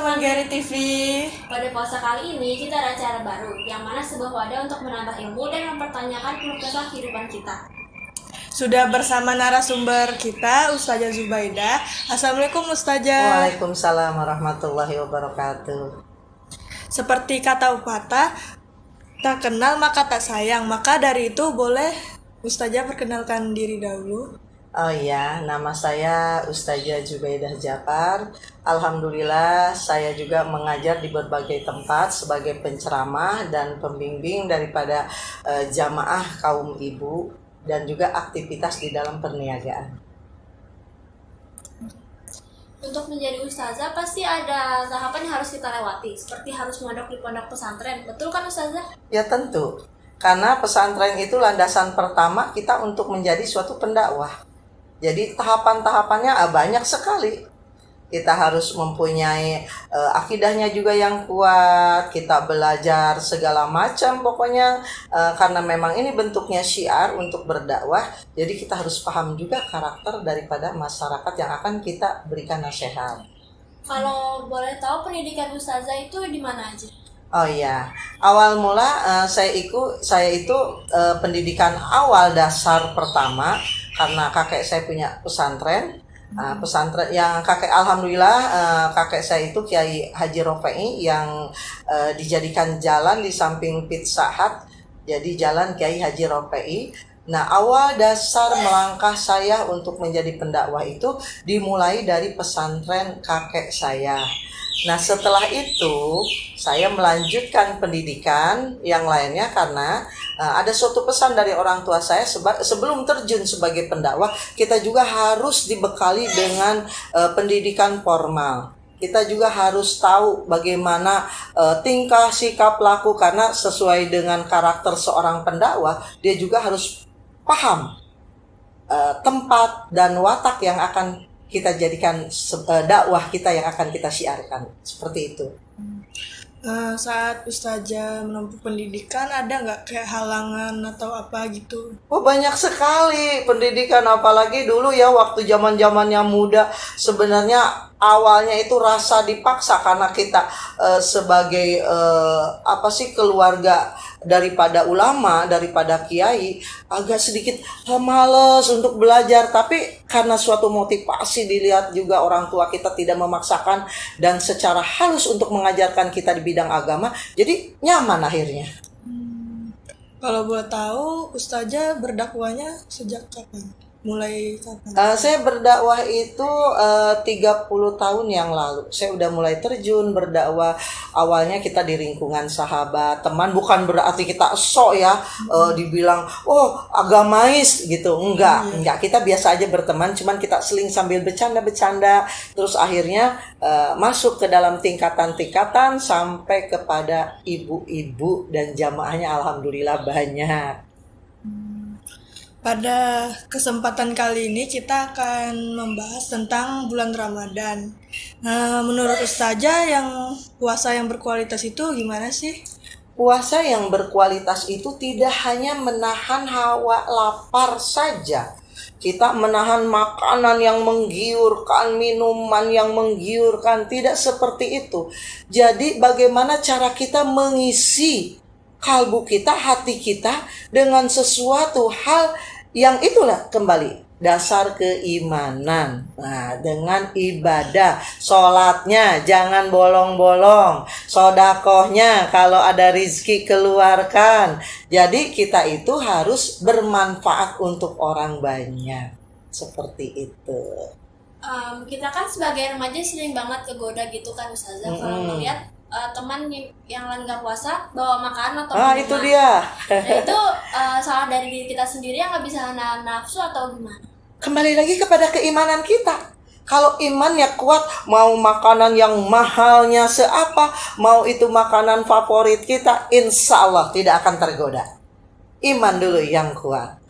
teman Gary TV. Pada puasa kali ini kita ada acara baru, yang mana sebuah wadah untuk menambah ilmu dan mempertanyakan keluh kesah kehidupan kita. Sudah bersama narasumber kita, Ustazah Zubaidah. Assalamualaikum Ustazah. Waalaikumsalam warahmatullahi wabarakatuh. Seperti kata pepatah, tak kenal maka tak sayang. Maka dari itu boleh Ustazah perkenalkan diri dahulu. Oh iya, nama saya Ustazah Zubaidah Japar. Alhamdulillah saya juga mengajar di berbagai tempat sebagai penceramah dan pembimbing daripada jamaah kaum ibu dan juga aktivitas di dalam perniagaan. Untuk menjadi ustazah pasti ada tahapan yang harus kita lewati, seperti harus mondok di pondok pesantren. Betul kan ustazah? Ya tentu, karena pesantren itu landasan pertama kita untuk menjadi suatu pendakwah. Jadi tahapan-tahapannya banyak sekali. Kita harus mempunyai akidahnya juga yang kuat. Kita belajar segala macam pokoknya karena memang ini bentuknya syiar untuk berdakwah. Jadi kita harus paham juga karakter daripada masyarakat yang akan kita berikan nasihat. Kalau boleh tahu pendidikan ustazah itu di mana aja? Oh iya, awal mula saya itu pendidikan awal dasar pertama karena kakek saya punya pesantren. Pesantren yang kakek alhamdulillah kakek saya itu Kiai Haji Rofai yang dijadikan jalan di samping Pizza Hut, jadi jalan Kiai Haji Rofai. Nah, awal dasar melangkah saya untuk menjadi pendakwah itu dimulai dari pesantren kakek saya. Nah, setelah itu saya melanjutkan pendidikan yang lainnya karena ada suatu pesan dari orang tua saya sebelum terjun sebagai pendakwah, kita juga harus dibekali dengan pendidikan formal. Kita juga harus tahu bagaimana tingkah, sikap, laku karena sesuai dengan karakter seorang pendakwah, dia juga harus paham tempat dan watak yang akan kita jadikan dakwah kita yang akan kita syiarkan. Seperti itu. Saat Ustazah menempuh pendidikan ada nggak kayak halangan atau apa gitu? Oh, banyak sekali pendidikan, apalagi dulu ya waktu zaman-zamannya muda. Sebenarnya awalnya itu rasa dipaksa karena kita sebagai keluarga daripada ulama, daripada kiai, agak sedikit malas untuk belajar. Tapi karena suatu motivasi dilihat juga orang tua kita tidak memaksakan dan secara halus untuk mengajarkan kita di bidang agama, jadi nyaman akhirnya. Kalau boleh tahu, Ustazah berdakwahnya sejak kapan? Mulai kapan? Saya berdakwah itu 30 tahun yang lalu. Saya udah mulai terjun berdakwah. Awalnya kita di lingkungan sahabat, teman, bukan berarti kita sok ya, dibilang oh agamais gitu. Enggak. Kita biasa aja berteman, cuman kita seling sambil bercanda-bercanda. Terus akhirnya masuk ke dalam tingkatan-tingkatan sampai kepada ibu-ibu dan jamaahnya alhamdulillah banyak. Pada kesempatan kali ini kita akan membahas tentang bulan Ramadan. Menurut Ustazah, yang puasa yang berkualitas itu gimana sih? Puasa yang berkualitas itu tidak hanya menahan hawa lapar saja. Kita menahan makanan yang menggiurkan, minuman yang menggiurkan, tidak seperti itu. Jadi bagaimana cara kita mengisi kalbu kita, hati kita dengan sesuatu hal yang itulah kembali dasar keimanan. Nah, dengan ibadah, sholatnya jangan bolong-bolong, sodakohnya kalau ada rizki keluarkan. Jadi kita itu harus bermanfaat untuk orang banyak. Seperti itu. Kita kan sebagai remaja sering banget kegoda gitu kan ustazah kalau melihat teman yang lagi nggak puasa bawa makanan atau minuman. Itu dia. Nah itu salah dari diri kita sendiri yang nggak bisa nahan nafsu atau gimana? Kembali lagi kepada keimanan kita. Kalau imannya kuat, mau makanan yang mahalnya seapa, mau itu makanan favorit kita, insya Allah tidak akan tergoda. Iman dulu yang kuat.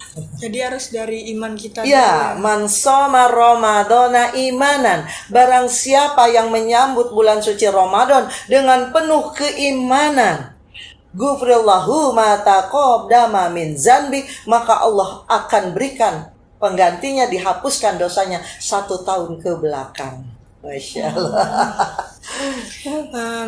Jadi harus dari iman kita. Ya, man shoma Ramadana imanan. Barang siapa yang menyambut bulan suci Ramadan dengan penuh keimanan, Ghufrillahu ma taqaddama min zanbi, maka Allah akan berikan penggantinya, dihapuskan dosanya 1 tahun ke belakang. Masya Allah.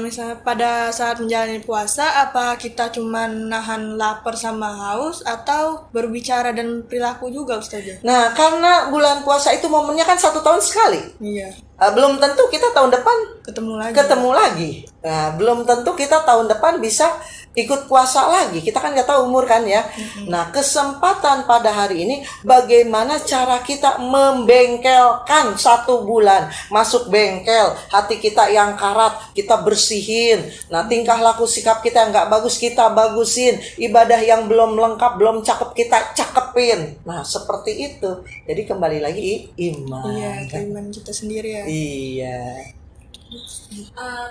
Misalnya pada saat menjalani puasa, apa kita cuma nahan lapar sama haus atau berbicara dan perilaku juga Ustazah? Nah, karena bulan puasa itu momennya kan 1 tahun sekali. Iya, Belum tentu kita tahun depan ketemu lagi. Nah, belum tentu kita tahun depan bisa ikut puasa lagi. Kita kan nggak tahu umur kan ya. Nah, kesempatan pada hari ini bagaimana cara kita membengkelkan 1 bulan. Masuk bengkel, hati kita yang karat, kita bersihin. Nah, tingkah laku sikap kita yang nggak bagus, kita bagusin. Ibadah yang belum lengkap, belum cakep, kita cakepin. Nah, seperti itu. Jadi kembali lagi iman. Iya, keimanan kita sendiri ya. Iya.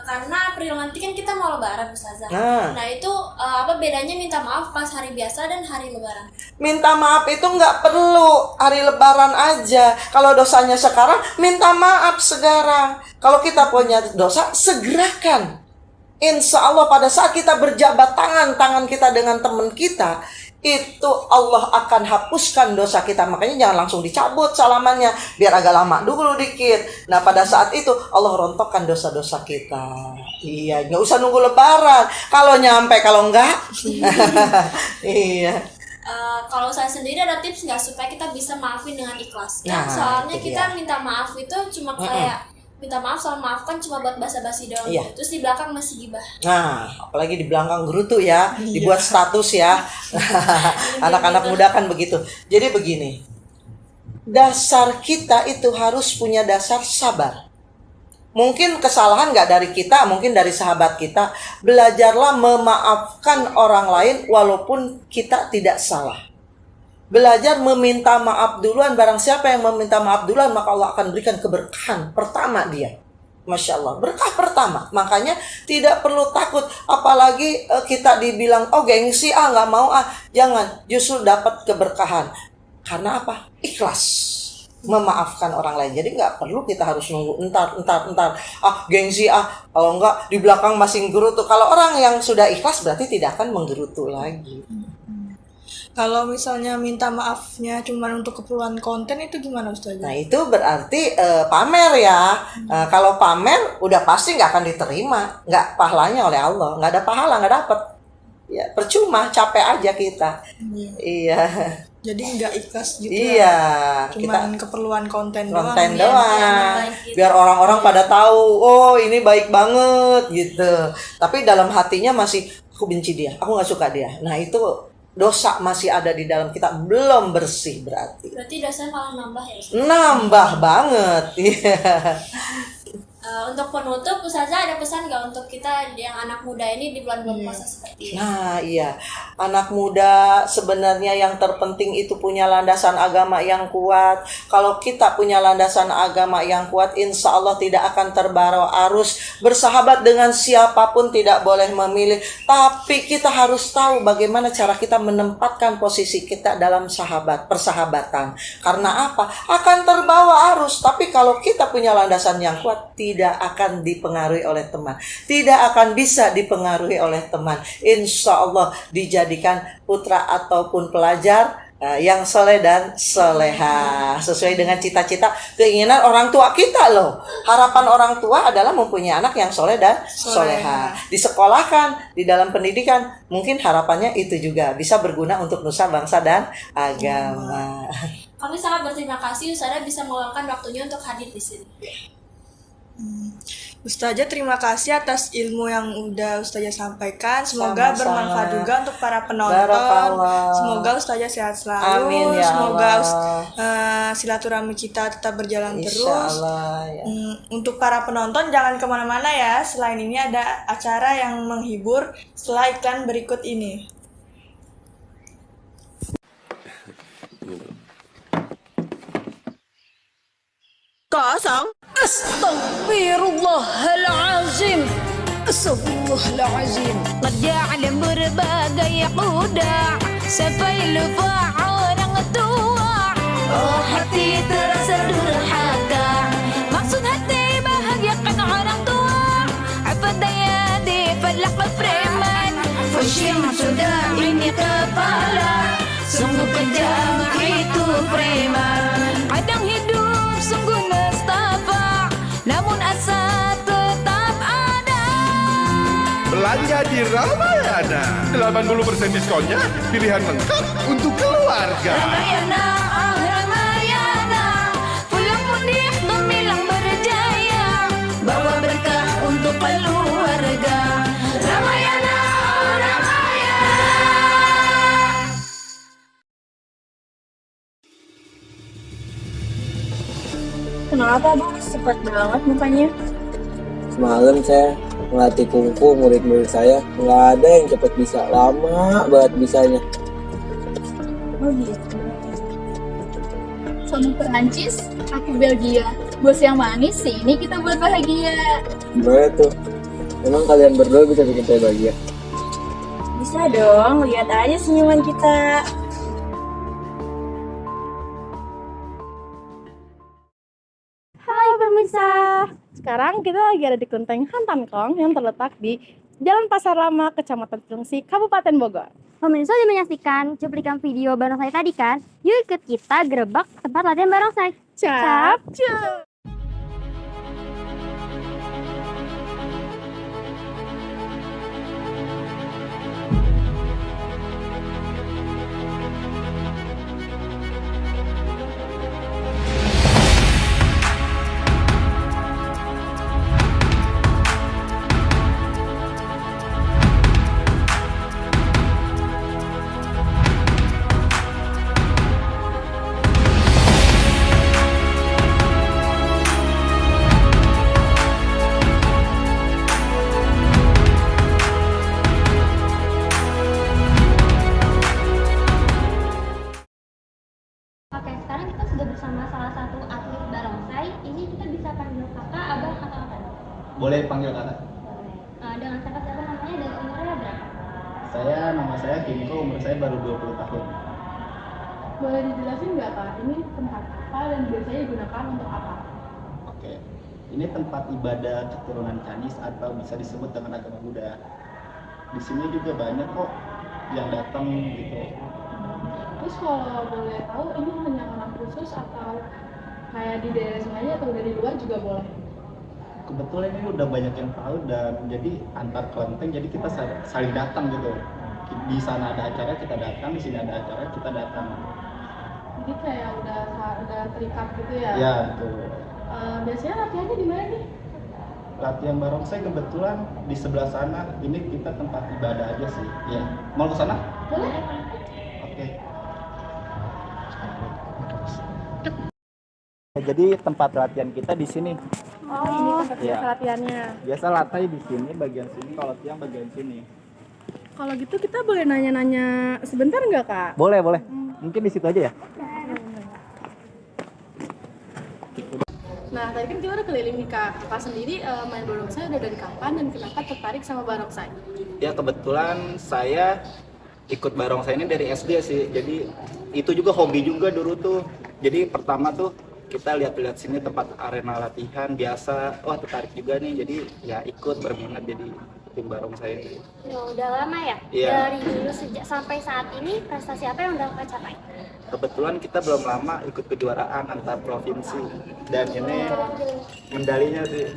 Karena April nanti kan kita mau lebaran Ustazah. Nah. Itu apa bedanya minta maaf pas hari biasa dan hari lebaran? Minta maaf itu nggak perlu hari lebaran aja. Kalau dosanya sekarang, minta maaf sekarang. Kalau kita punya dosa, segerakan. Insya Allah pada saat kita berjabat tangan kita dengan teman kita, itu Allah akan hapuskan dosa kita. Makanya jangan langsung dicabut salamannya, biar agak lama dulu dikit. Nah, pada saat itu Allah rontokkan dosa-dosa kita. Iya, nggak usah nunggu lebaran. Kalau nyampe, kalau enggak iya. Kalau saya sendiri ada tips nggak supaya kita bisa maafin dengan ikhlas? Nah, Soalnya itu kita dia. minta maaf itu cuma kayak minta maaf soal maafkan cuma buat basa-basi doang. Iya. Terus di belakang masih gibah. Nah, apalagi di belakang gerutu ya, dibuat status ya. Anak-anak muda kan begitu. Jadi begini, dasar kita itu harus punya dasar sabar. Mungkin kesalahan nggak dari kita, mungkin dari sahabat kita. Belajarlah memaafkan orang lain walaupun kita tidak salah. Belajar meminta maaf duluan. Barang siapa yang meminta maaf duluan, maka Allah akan berikan keberkahan pertama dia. Masya Allah, berkah pertama. Makanya tidak perlu takut. Apalagi kita dibilang, oh gengsi nggak mau Jangan, justru dapat keberkahan. Karena apa? Ikhlas memaafkan orang lain. Jadi nggak perlu kita harus nunggu entar. Gengsi kalau nggak di belakang masih menggerutu. Kalau orang yang sudah ikhlas berarti tidak akan menggerutu lagi. Kalau misalnya minta maafnya cuma untuk keperluan konten itu gimana Ustazah? Nah, itu berarti pamer ya. Kalau pamer udah pasti nggak akan diterima, nggak pahalanya oleh Allah, nggak ada pahala, nggak dapet. Ya percuma, capek aja kita. Iya. Jadi nggak ikhlas gitu Iya. Cuman keperluan konten doang. doang. Gitu. Biar orang-orang pada tahu, oh ini baik banget gitu. Tapi dalam hatinya masih, aku benci dia, aku nggak suka dia. Nah, itu dosa masih ada di dalam kita, belum bersih berarti. Berarti dosanya malah nambah ya Ustazah? Nambah banget. Iya. Untuk penutup, Ustazah ada pesan nggak untuk kita yang anak muda ini di bulan-bulan puasa seperti ini? Nah, iya. Anak muda sebenarnya yang terpenting itu punya landasan agama yang kuat. Kalau kita punya landasan agama yang kuat, insya Allah tidak akan terbawa arus. Bersahabat dengan siapapun tidak boleh memilih. Tapi kita harus tahu bagaimana cara kita menempatkan posisi kita dalam persahabatan. Karena apa? Akan terbawa arus. Tapi kalau kita punya landasan yang kuat, tidak akan dipengaruhi oleh teman, tidak akan bisa dipengaruhi oleh teman. Insya Allah dijadikan putra ataupun pelajar yang soleh dan soleha, sesuai dengan cita-cita keinginan orang tua kita loh. Harapan orang tua adalah mempunyai anak yang soleh dan soleha, disekolahkan, di dalam pendidikan. Mungkin harapannya itu juga bisa berguna untuk nusa bangsa dan agama. Kami sangat berterima kasih Ustazah bisa meluangkan waktunya untuk hadir di sini. Ustazah, terima kasih atas ilmu yang udah Ustazah sampaikan. Semoga Sama-sama. bermanfaat juga untuk para penonton. Barakallah. Semoga Ustazah sehat selalu. Amin ya Semoga Allah. silaturahmi kita tetap berjalan Insya terus. Allah, ya. Untuk para penonton jangan kemana-mana ya. Selain ini ada acara yang menghibur setelah iklan berikut ini. Kosong. Astaghfirullahalazim. Astaghfirullahalazim. Qad ja'ala berbagai quda sampai lupa orang tua. Oh hati terasa durhaka. Maksud hati bahagiakan orang tua. Apa daya di falak preman. Fushim sudah ini kepala. Sungguh kejam itu preman. Kadang hidup sungguh nestapa, namun asa tetap di Ramayana. 80% diskonnya, pilihan lengkap untuk keluarga. Ramayana, ah Ramayana, pulang mudik gemilang berjaya, bawa berkah untuk keluarga. Ramayana, oh Ramayana. Kenapa bang? Cepat banget mukanya. Semalam saya ngelatih kungfu murid-murid saya, nggak ada yang cepet bisa, lama banget bisanya. Oh gitu. Sama Perancis, aku Belgia. Bos yang manis sih, ini kita buat bahagia. Gimana tuh? Emang kalian berdua bisa bikin saya bahagia? Bisa dong, lihat aja senyuman kita. Hai pemirsa, sekarang kita lagi ada di Kelenteng Hantankong yang terletak di Jalan Pasar Lama, Kecamatan Cilengsi, Kabupaten Bogor. Pemirsa udah menyaksikan cuplikan video barongsai tadi kan? Yuk ikut kita gerebek tempat latihan barongsai. Capcus! Oke, sekarang kita sudah bersama salah satu atlet barongsai. Ini kita bisa panggil kakak, abah, atau apa? Boleh panggil kakak? Boleh. Dengan siapa namanya dan umurnya berapa? Nama saya Kimko, umur saya baru 20 tahun. Boleh dijelasin nggak Kak, ini tempat apa dan biasanya digunakan untuk apa? Oke, ini tempat ibadah keturunan Chinese atau bisa disebut dengan agama Buddha. Di sini juga banyak kok yang datang gitu. Terus kalau boleh tahu, ini hanya orang khusus atau kayak di daerah sini aja atau dari luar juga boleh? Kebetulan ini udah banyak yang tahu dan jadi antar kelenteng jadi kita saling datang gitu. Di sana ada acara kita datang, di sini ada acara kita datang. Jadi kayak udah terikat gitu ya? Ya betul. Biasanya latihannya di mana nih? Latihan barongsai kebetulan di sebelah sana. Ini kita tempat ibadah aja sih. Ya, mau ke sana? Boleh. Oke. Jadi tempat latihan kita di sini. Oh, ini tempat Iya. latihannya. Biasa latih di sini, bagian sini. Kalau tiang bagian sini. Kalau gitu kita boleh nanya-nanya sebentar nggak Kak? Boleh, boleh. Mungkin di situ aja ya. Nah, tadi kan kita udah keliling nih Kak. Kakak sendiri main barongsai udah dari kapan dan kenapa tertarik sama barongsai? Ya kebetulan saya ikut barongsai ini dari SD sih. Jadi itu juga hobi juga dulu tuh. Jadi pertama tuh kita lihat-lihat sini tempat arena latihan biasa. Wah tertarik juga nih. Jadi ya ikut berminat jadi tim barongsai ini. Ya udah lama ya? Iya. Dari dulu sejak sampai saat ini prestasi apa yang udah Kakak capai? Kebetulan kita belum lama ikut kejuaraan antar provinsi dan ini medalinya sih.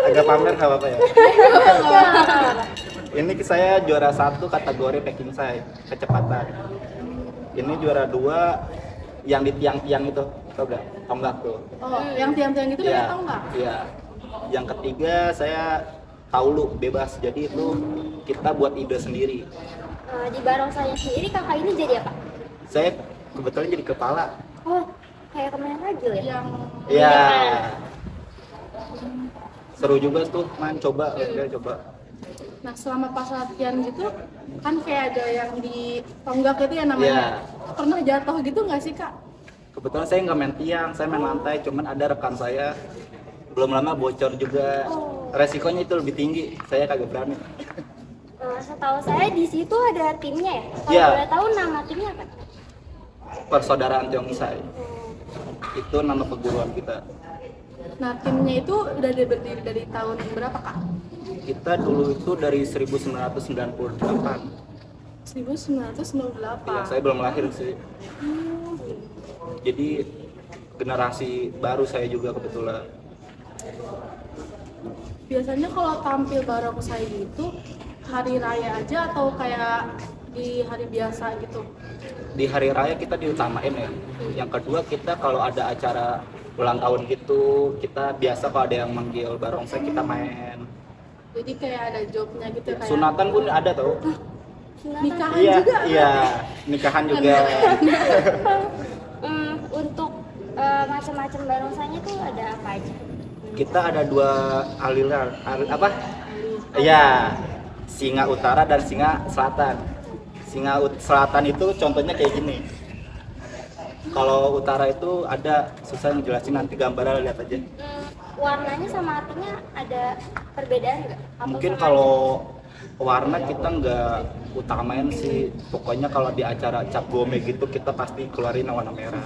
Agak pamer nggak apa-apa ya? Ini saya juara 1 kategori packing saya kecepatan. Ini juara 2 yang di tiang-tiang itu, tau gak? Tonggak tuh. Oh, yang tiang-tiang itu Iya. namanya tonggak? Iya. Yang ketiga saya taulu bebas. Jadi itu kita buat ide sendiri. Di barongsai sendiri kakak ini jadi apa? Saya kebetulan jadi kepala. Oh, kayak kemarin ragil ya? Yang Iya. Seru juga tuh, man. Coba, coba. Nah, selama pas latihan gitu kan kayak ada yang di tonggak itu ya namanya. Iya. Pernah jatuh gitu nggak sih Kak? Kebetulan saya nggak main tiang, saya main lantai. Cuman ada rekan saya belum lama bocor juga. Resikonya itu lebih tinggi. Saya kagak berani. Setahu saya di situ ada timnya ya? Kalau Iya. boleh tahu nama timnya apa? Persaudaraan Tionggisai. Itu nama perguruan kita. Nah, timnya itu udah berdiri dari tahun berapa Kak? Kita dulu itu dari 1998. 1998. Ya, saya belum lahir sih. Jadi generasi baru saya juga kebetulan. Biasanya kalau tampil barongsai itu hari raya aja atau kayak di hari biasa gitu? Di hari raya kita diutamain ya. Yang kedua kita kalau ada acara ulang tahun gitu, kita biasa kalau ada yang manggil barongsai kita main. Jadi kayak ada jobnya gitu kayak Sunatan pun ada tau. nikahan Iya, juga. iya, nikahan juga. Untuk macam-macam barongsainya tuh ada apa aja? Kita ada 2 aliran, apa? Iya, singa utara dan singa selatan. Singa selatan itu contohnya kayak gini. Kalau utara itu ada, susah ngejelasin, nanti gambarnya lihat aja. Warnanya sama artinya ada perbedaan nggak? Atau Mungkin sama kalau warna kita nggak utamain sih, pokoknya kalau di acara cap gome gitu kita pasti keluarin warna merah.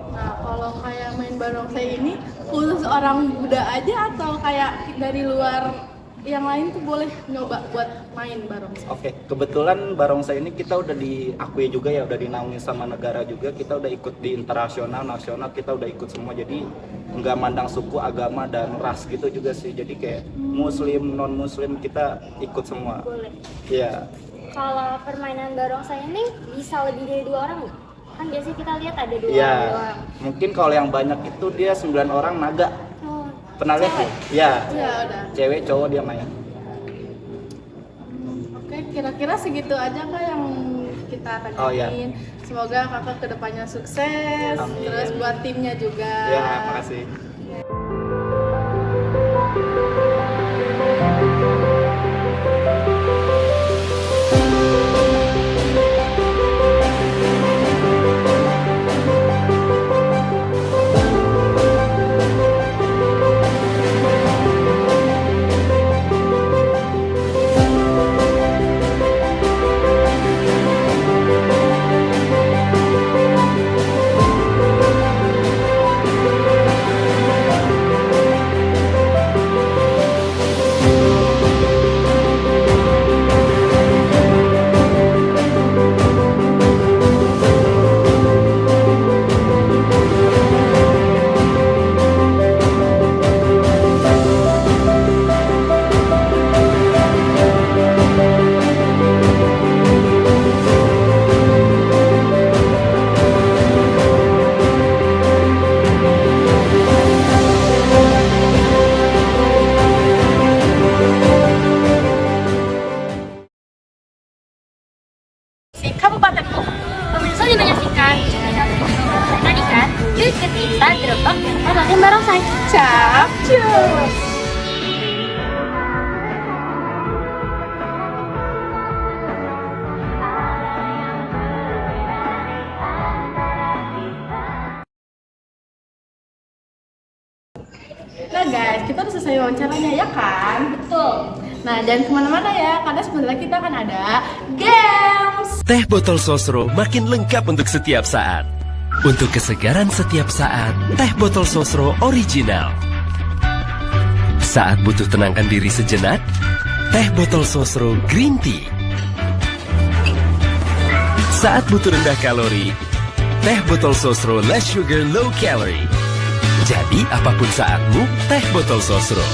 Nah, kalau kayak main barongsai ini khusus orang Buddha aja atau kayak dari luar yang lain tuh boleh nyoba buat main barongsai? Oke, kebetulan barongsai ini kita udah diakui juga ya, udah dinaungi sama negara juga. Kita udah ikut di internasional, nasional, kita udah ikut semua. Jadi nggak mandang suku, agama, dan ras gitu juga sih. Jadi kayak muslim, non muslim kita ikut semua. boleh? Iya. Kalau permainan barongsai ini bisa lebih dari 2 orang nggak? Kan biasanya kita lihat ada 2 Iya. orang doang. Mungkin kalau yang banyak itu dia 9 orang naga. Oh, Pernah lihat tuh? Iya. Ya udah. Cewek cowok dia main. Oke, kira-kira segitu aja Kak yang kita tanyain. Oh, iya. Semoga Kakak kedepannya sukses. Amin. Terus buat timnya juga. Ya, makasih. Si Kabupaten Bogor. Pemirsa juga menyaksikan tadi kan? Yuk ikut kita gerebek tempat latihan barongsai. Capcus. Nah guys, kita udah selesai wawancaranya ya kan? Betul. Nah, jangan kemana-mana ya, karena sebentar lagi kita akan ada games. Teh botol Sosro makin lengkap untuk setiap saat. Untuk kesegaran setiap saat, teh botol Sosro original. Saat butuh tenangkan diri sejenak, teh botol Sosro green tea. Saat butuh rendah kalori, teh botol Sosro less sugar low calorie. Jadi apapun saatmu, teh botol Sosro.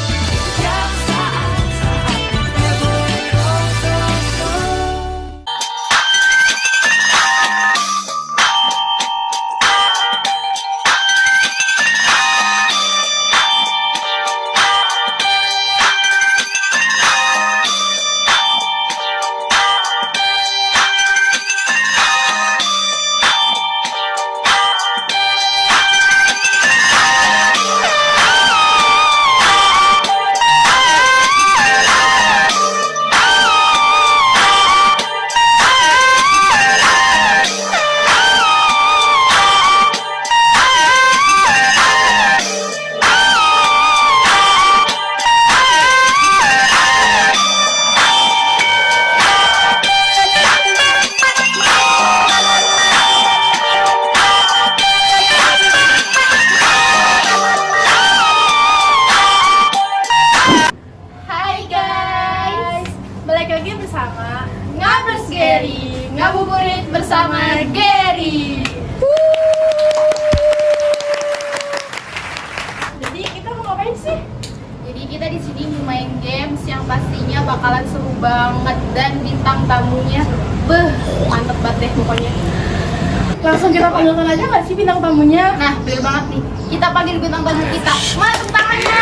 Langsung kita panggilkan aja nggak sih bintang tamunya? Nah, bener banget nih. Kita panggil bintang tamu kita. Mana tepuk tangannya?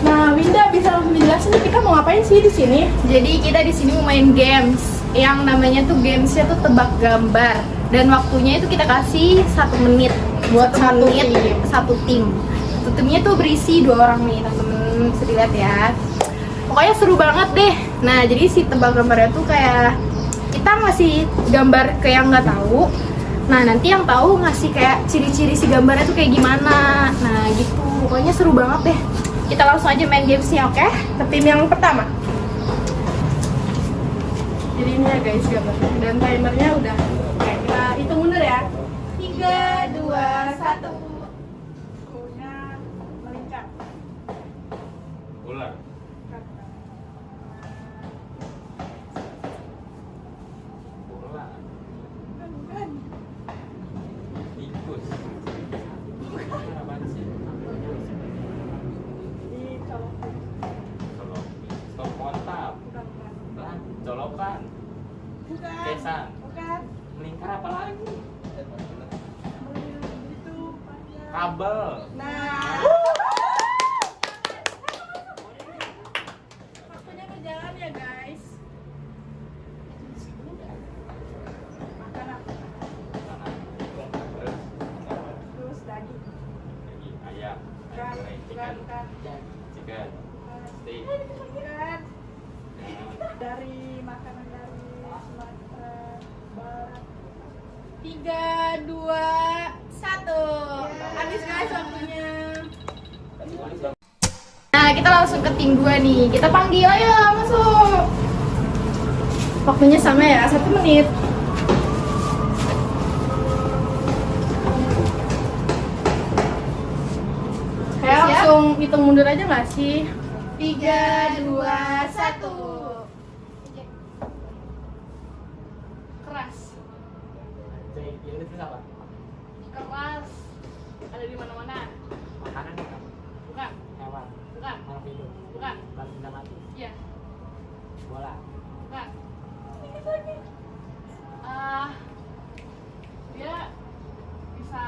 Nah, Winda bisa langsung dijelasin nih, kita mau ngapain sih di sini? Jadi kita di sini mau main games yang namanya tuh gamesnya tuh tebak gambar, dan waktunya itu kita kasih 1 menit buat satu tim. Satu timnya tuh berisi 2 orang nih teman-teman, bisa dilihat ya. Pokoknya seru banget deh. Nah, jadi si tebak gambarnya tuh kayak kita ngasih gambar ke yang nggak tahu. Nah, nanti yang tahu ngasih kayak ciri-ciri si gambarnya tuh kayak gimana. Nah, gitu. Pokoknya seru banget deh. Kita langsung aja main gamesnya, oke? Ke tim yang pertama. Jadi ini ya guys gambar. Dan timernya udah. Oke, kita hitung mundur ya. 3, 2, 1. Kunya melingkar. Ular. Tikus. Stop kontak. Colokan. Kesan. Melingkar apa lagi? Kabel. Nah. Waktunya berjalan ya guys. Makan apa? Terus daging. Ayam. Bukan. Chicken. Steak. Bukan. Dari makanan dari Sumatera Barat. 3, 2, 1. Habis guys waktunya. Nah, kita langsung ke tim 2 nih. Kita panggil, ayo masuk. Waktunya sama ya, 1 menit. Kayak langsung hitung mundur aja nggak sih? 3, 2, 1. Keras. Ini itu apa? Keras. Ada di mana-mana. Makanan bukan? Bukan. Hewan. Bukan. Makhluk hidup. Bukan. Benda mati. Iya. Bola. Bukan. Dia bisa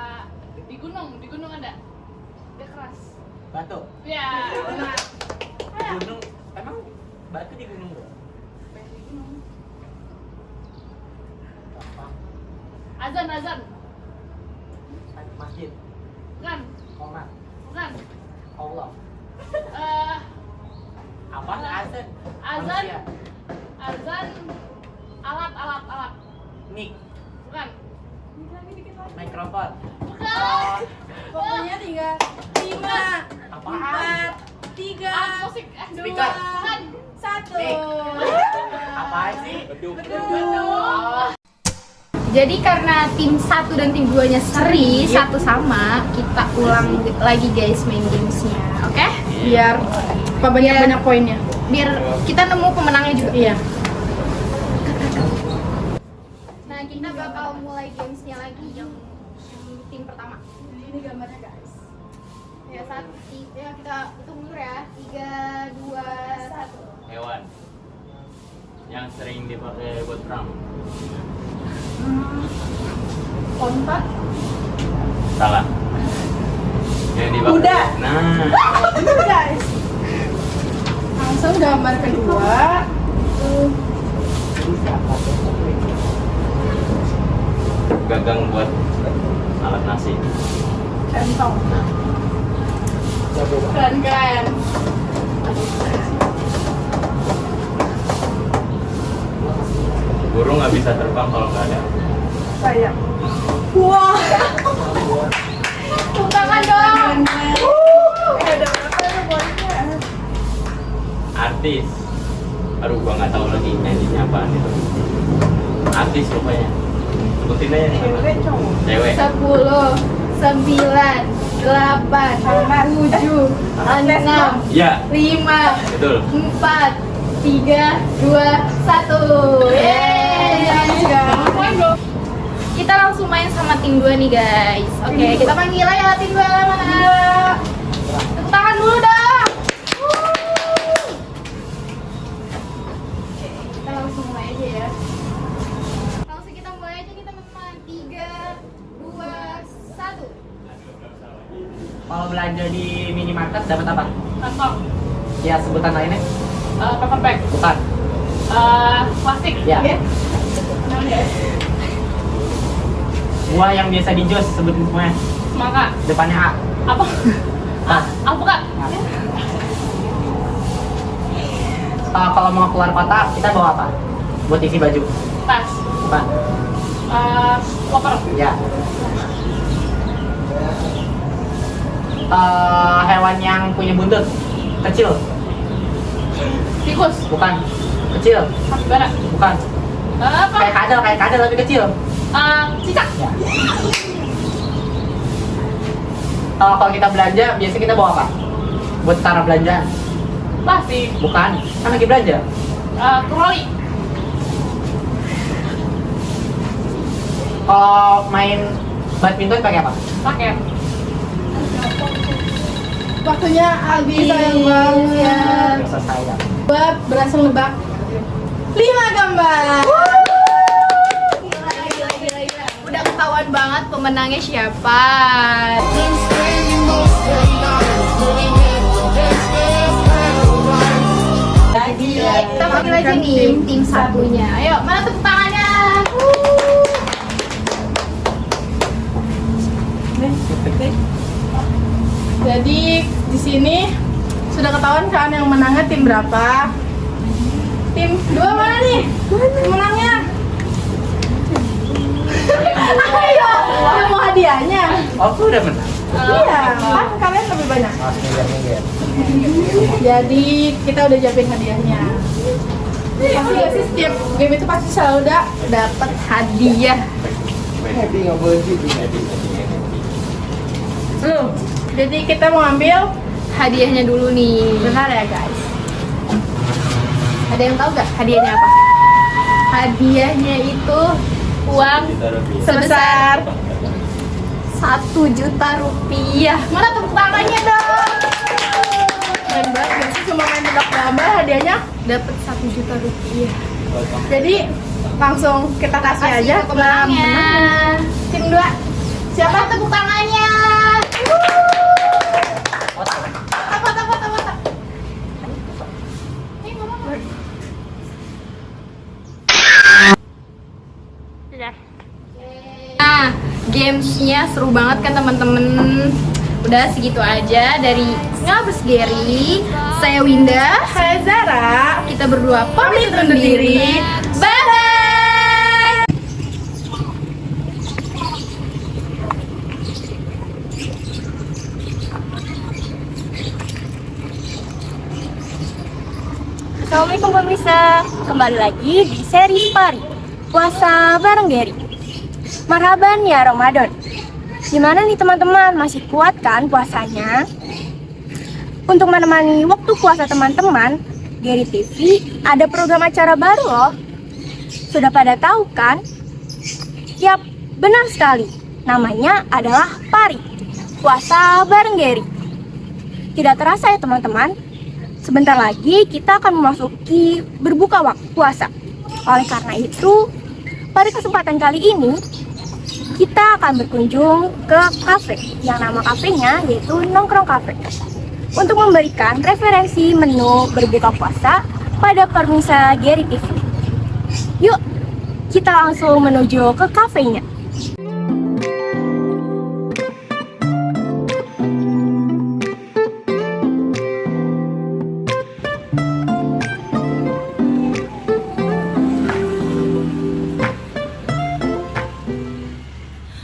di gunung ada. Dia keras. Batu. Iya, benar. Gunung. Emang batu di gunung bro? Di gunung. Gampang. Azan. Masjid. Bukan. Komat. Bukan. Allah. Apa azan? Azan. Azan. Alat. Mic. Bukan. Mikrofon. Bukan. Pokoknya tinggal 5, Apaan? 4, 3, musik. 2, Speaker. 1. Apaan sih? Beduk. Jadi karena tim 1 dan tim 2-nya seri, satu sama, kita ulang lagi guys main gamesnya, oke? Biar banyak poinnya. Biar kita nemu pemenangnya juga. Iya. Nah, kita bakal mulai gamesnya lagi yang tim pertama. Ini gambarnya guys. Ya, kita hitung mundur ya. 3, 2, 1. Hewan yang sering dipakai buat perang. Kontak. Salah. Yang dipakai. Kuda. Nah. Bener guys. Langsung gambar kedua. Gagang buat alat nasi. Centong. Keren. Burung nggak bisa terbang kalau nggak ada. Sayang. Wah. Tepuk tangan dong. Ada berapa poinnya? Artis. Aduh, gua nggak tahu lagi nyanyinya apaan itu. Artis rupanya. Sebutin aja nih. Cewek cowok. Cewek. 10, 9, 8, 7, 6, Iya. 5, Betul. 4, 3, 2, 1. Yeay. Kita langsung main sama tim 2 nih guys. Oke, kita panggil aja tim 2 mana? Tepuk tangan dulu dong. angkat dapat apa? Kantong. Ya, sebutan lainnya? Paper bag. Bukan. Plastik. Ya. Buah yang biasa di jus, sebutin semuanya. Semangka. Depannya A. Apa? Alpukat. Kalau mau keluar kota, kita bawa apa? Buat isi baju. Tas. Apa? Koper. Ya. Hewan yang punya buntut kecil. Tikus. Bukan. Kecil. Kapibara. Bukan. Apa? Kayak kadal tapi kecil. Cicak. Ya. Kalau kita belanja, biasanya kita bawa apa? Buat taruh belanjaan. Plastik. Bukan. Kan lagi belanja. Troli. Kalau main badminton pakai apa? Pakai. Waktunya habis, sayang banget. Biasa saya. Buat berhasil nebak 5 gambar. Udah ketahuan banget pemenangnya siapa. Kita panggil aja nih tim satunya. Ayo, mana tepuk tangannya? Jadi di sini sudah ketahuan kan yang menangnya tim berapa? Tim 2 mana nih? Menangnya? Ayo, udah mau hadiahnya. Oh, tuh udah menang. Iya, kan kalian lebih banyak. Minggir. Jadi kita udah siapin hadiahnya. Pasti gak sih setiap game itu pasti selalu dapat hadiah. Happy nggak boleh gitu. Belum. Jadi kita mau ambil Hadiahnya dulu nih. benar ya guys. Ada yang tahu gak hadiahnya apa? Hadiahnya itu uang sebesar 1 juta rupiah. Mana tepuk tangannya dong? Keren banget gak sih, cuma main tebak gambar hadiahnya Dapat 1 juta rupiah. jadi langsung kita kasih aja ke pemenangnya. tim 2. Siapa? Tepuk tangannya. Nah, gamesnya seru banget kan teman-teman. Udah segitu aja dari Ngabers Gary. Saya Winda, Saya Zara. kita berdua pamit undur diri. Bye. Assalamualaikum pemirsa, kembali lagi di seri Pari Puasa bareng Gary. Marhaban ya Ramadan. Gimana nih teman-teman, masih kuat kan puasanya? Untuk menemani waktu puasa teman-teman, Gary TV ada program acara baru loh. Sudah pada tahu kan? Yap, benar sekali. Namanya adalah Pari Puasa bareng Gary. Tidak terasa ya teman-teman, sebentar lagi kita akan memasuki berbuka waktu puasa. Oleh karena itu, pada kesempatan kali ini kita akan berkunjung ke kafe yang nama kafenya yaitu Nongkrong Cafe untuk memberikan referensi menu berbuka puasa pada pemirsa Gary TV. Yuk, kita langsung menuju ke kafenya.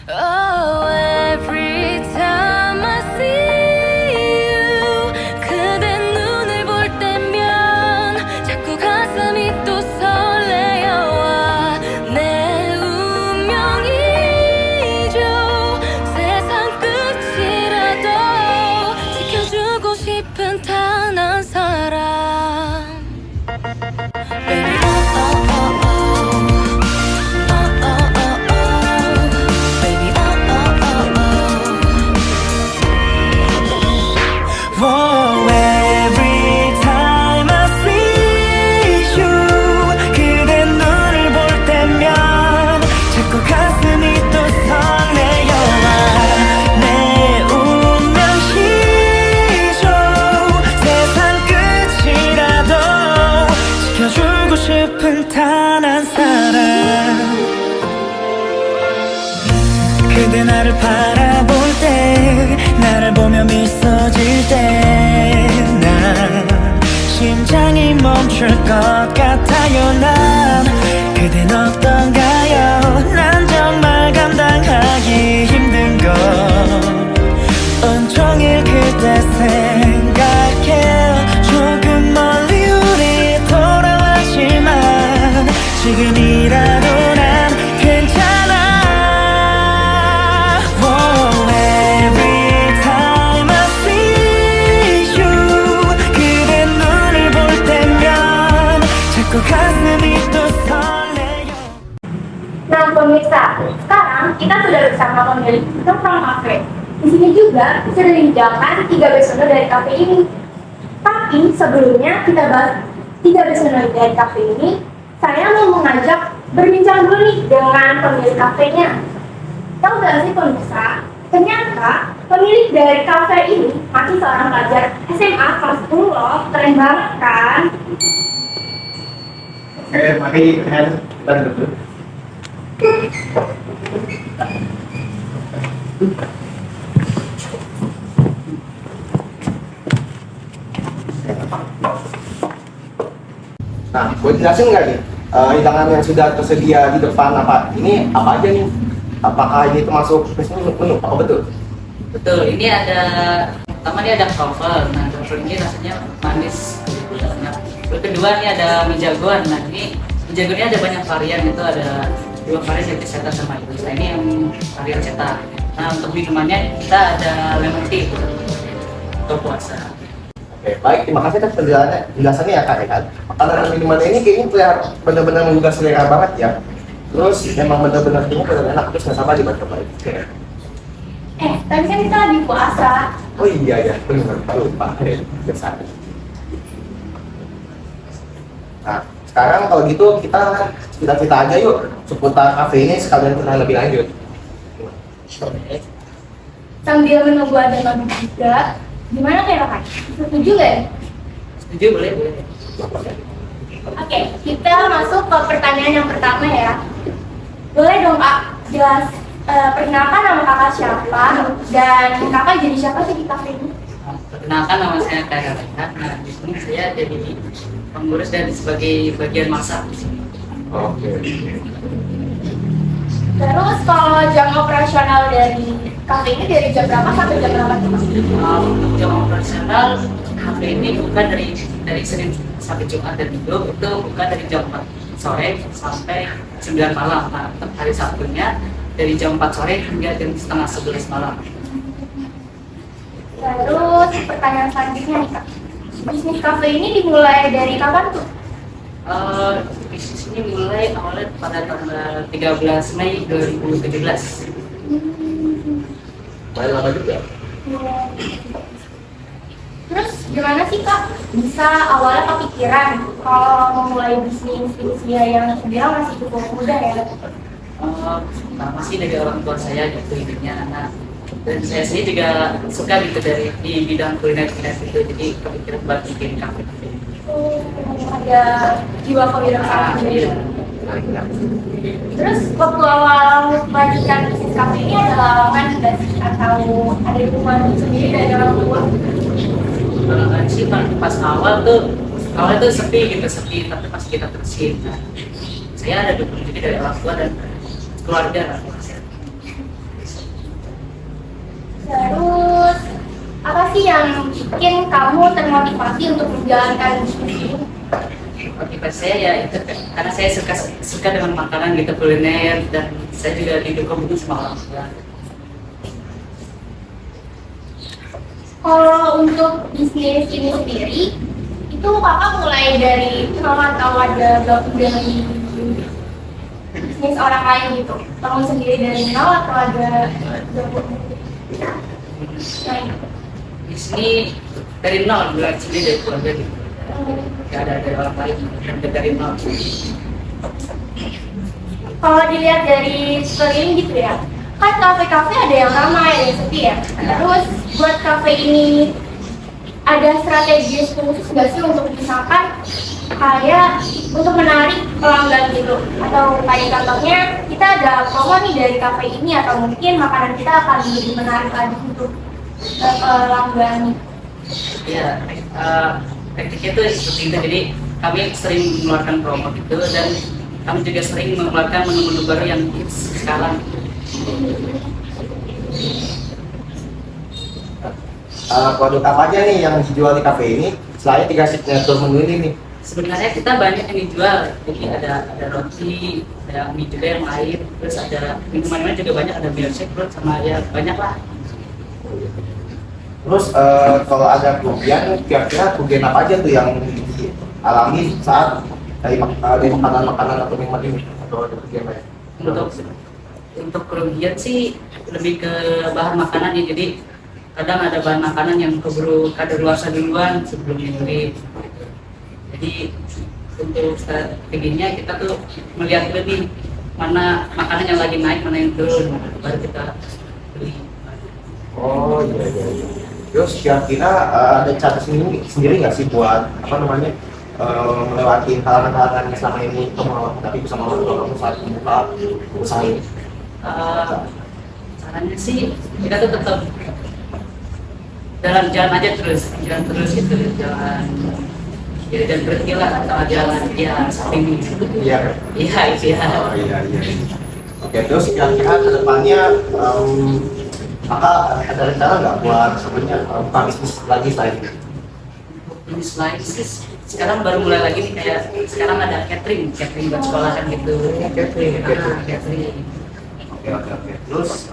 Oh, every time I see you, 그대 눈을 볼 때면 자꾸 가슴이 또 설레어와 내 운명이 너를 바라볼 때 나를 보며 미소 질 때 난 심장이 멈출 것 같아요. 난 그댄 어떤가요? 난 정말 감당하기 힘든 걸 온종일 그대 생각해. 조금 멀리 우리 돌아왔지만 지금이라도 난 괜찮아. Oh, every time I see you 그대 눈을 볼 때면 자꾸 가슴이 또 설레요. Nah pemirsa, sekarang kita sudah bersama pemilik Nongkrong Cafe. Di sini juga bisa dijalankan 3 best menu dari kafe ini. Tapi sebelumnya kita bahas 3 best menu dari kafe ini, saya mau mengajak berbincang dulu nih dengan pemilik kafenya. Tahu gak sih pemirsa, ternyata pemilik dari kafe ini masih seorang pelajar SMA kelas 10 loh. Keren banget kan? Oke, mari kalian duduk. Nah, boleh jelasin nggak nih hidangan yang sudah tersedia di depan apa? Ini apa aja nih? Apakah ini termasuk menu? Apa betul? Betul, ini ada pertama ini ada kroffel. Nah, kroffel ini rasanya manis. Nah, kedua ini ada mie jagoan. Nah, ini mie jagoan ini ada banyak varian, itu ada 2 varian yang cetak sama itu. Nah, ini yang varian cetak. Nah, untuk minumannya kita ada lemon tea untuk puasa. Oke, baik, terima kasih atas penjelasannya ya Kak Ekan. Makanan dan minuman ini kayaknya benar-benar menggugah selera banget ya. Terus memang benar-benar kayaknya benar enak, terus nggak sabar dicoba. Tadi kan kita lagi puasa. Oh iya ya, benar lupa. Biasa. Nah, sekarang kalau gitu kita cerita aja yuk seputar kafe ini sekalian kenal lebih lanjut. Sambil menunggu ada menu juga, gimana kayak Kak? Setuju gak ya? Setuju, boleh. Oke, kita masuk ke pertanyaan yang pertama ya. Boleh dong Kak, jelas perkenalkan nama kakak siapa dan kakak jadi siapa sih di kafe ini? Perkenalkan, nama saya Kak Rehan. Nah, di sini saya jadi pengurus dan sebagai bagian masak di sini. Oke. Terus kalau jam operasional dari kafe ini dari jam berapa sampai jam berapa? Untuk jam operasional kafe ini buka dari Senin sampai Jumat dan Minggu, itu buka dari jam 4 sore sampai 9 malam. Nah, untuk hari Sabtunya dari jam 4 sore hingga jam setengah 11 malam. Terus pertanyaan selanjutnya nih Kak, bisnis kafe ini dimulai dari kapan tuh? Bisnis ini mulai awalnya pada tanggal 13 Mei 2017. Main lama juga. Terus gimana sih Kak bisa awalnya kepikiran kalau memulai bisnis di usia yang bilang masih cukup muda ya? Pertama sih dari orang tua saya gitu idenya, nah, dan saya sendiri juga suka gitu di bidang kuliner gitu, jadi kepikiran buat bikin kafe. Ada jiwa kewirausahaan sendiri. Terus waktu awal melanjutkan bisnis kafe ini ada lawangan nggak sih atau ada dukungan sendiri dari orang tua? Kalau kan sih pas awal tuh sepi, tapi pas kita terusin, nah, saya ada dukungan juga dari orang tua dan keluarga. Terus apa sih yang bikin kamu termotivasi untuk menjalankan bisnis ini? Motivasi saya ya itu karena saya suka dengan makanan gitu, kuliner, dan saya juga didukung sama orang tua. Kalau untuk bisnis ini sendiri, itu kakak mulai dari atau ada gabung dengan bisnis orang lain gitu? Kamu sendiri dari nol atau ada gabung? Di sini dari nol, bukan sendiri dari keluarga gitu. Gak ada dari orang lain, dari nol. Kalau dilihat dari sekeliling gitu ya, kan kafe-kafe ada yang ramai, ada yang sepi ya. Terus buat kafe ini Ada strategi khusus nggak sih untuk misalkan kayak untuk menarik pelanggan gitu? Atau kayak contohnya kita ada promo nih dari kafe ini atau mungkin makanan kita akan lebih menarik lagi untuk pelanggan. Ya, tekniknya itu seperti itu. Jadi kami sering mengeluarkan promo gitu dan kami juga sering mengeluarkan menu-menu baru yang hits sekarang. Produk apa aja nih yang dijual di kafe ini selain 3 signature menu ini nih? Sebenarnya kita banyak yang dijual, jadi ada roti, ada mie juga yang lain, terus ada minuman juga banyak, ada milkshake, sama ya banyak lah. Terus kalau ada kerugian, kira-kira kerugian apa aja tuh yang dialami saat dari makanan-makanan atau minuman ini? Atau ada kerugian lain? Untuk kerugian sih lebih ke bahan makanan ya, jadi kadang ada bahan makanan yang keburu kadaluarsa duluan sebelum dibeli. Jadi untuk strateginya kita tuh melihat dulu nih mana makanan yang lagi naik, mana yang turun, baru kita beli. Oh iya. Terus kira-kira ada cara sendiri nggak sih buat melewati halangan-halangan yang selama ini tapi bisa melakukan saat membuka usaha ini? Caranya sih kita tuh tetap jalan aja terus gitu, jalan berhenti lah atau jalan ya samping iya. Oh, iya. Oke, terus kira-kira kedepannya kakak ada rencana nggak buat sebenarnya buka bisnis lagi selain ini? Bisnis lain sih sekarang baru mulai lagi nih, kayak sekarang ada catering buat sekolah kan gitu. Catering. Oke. Terus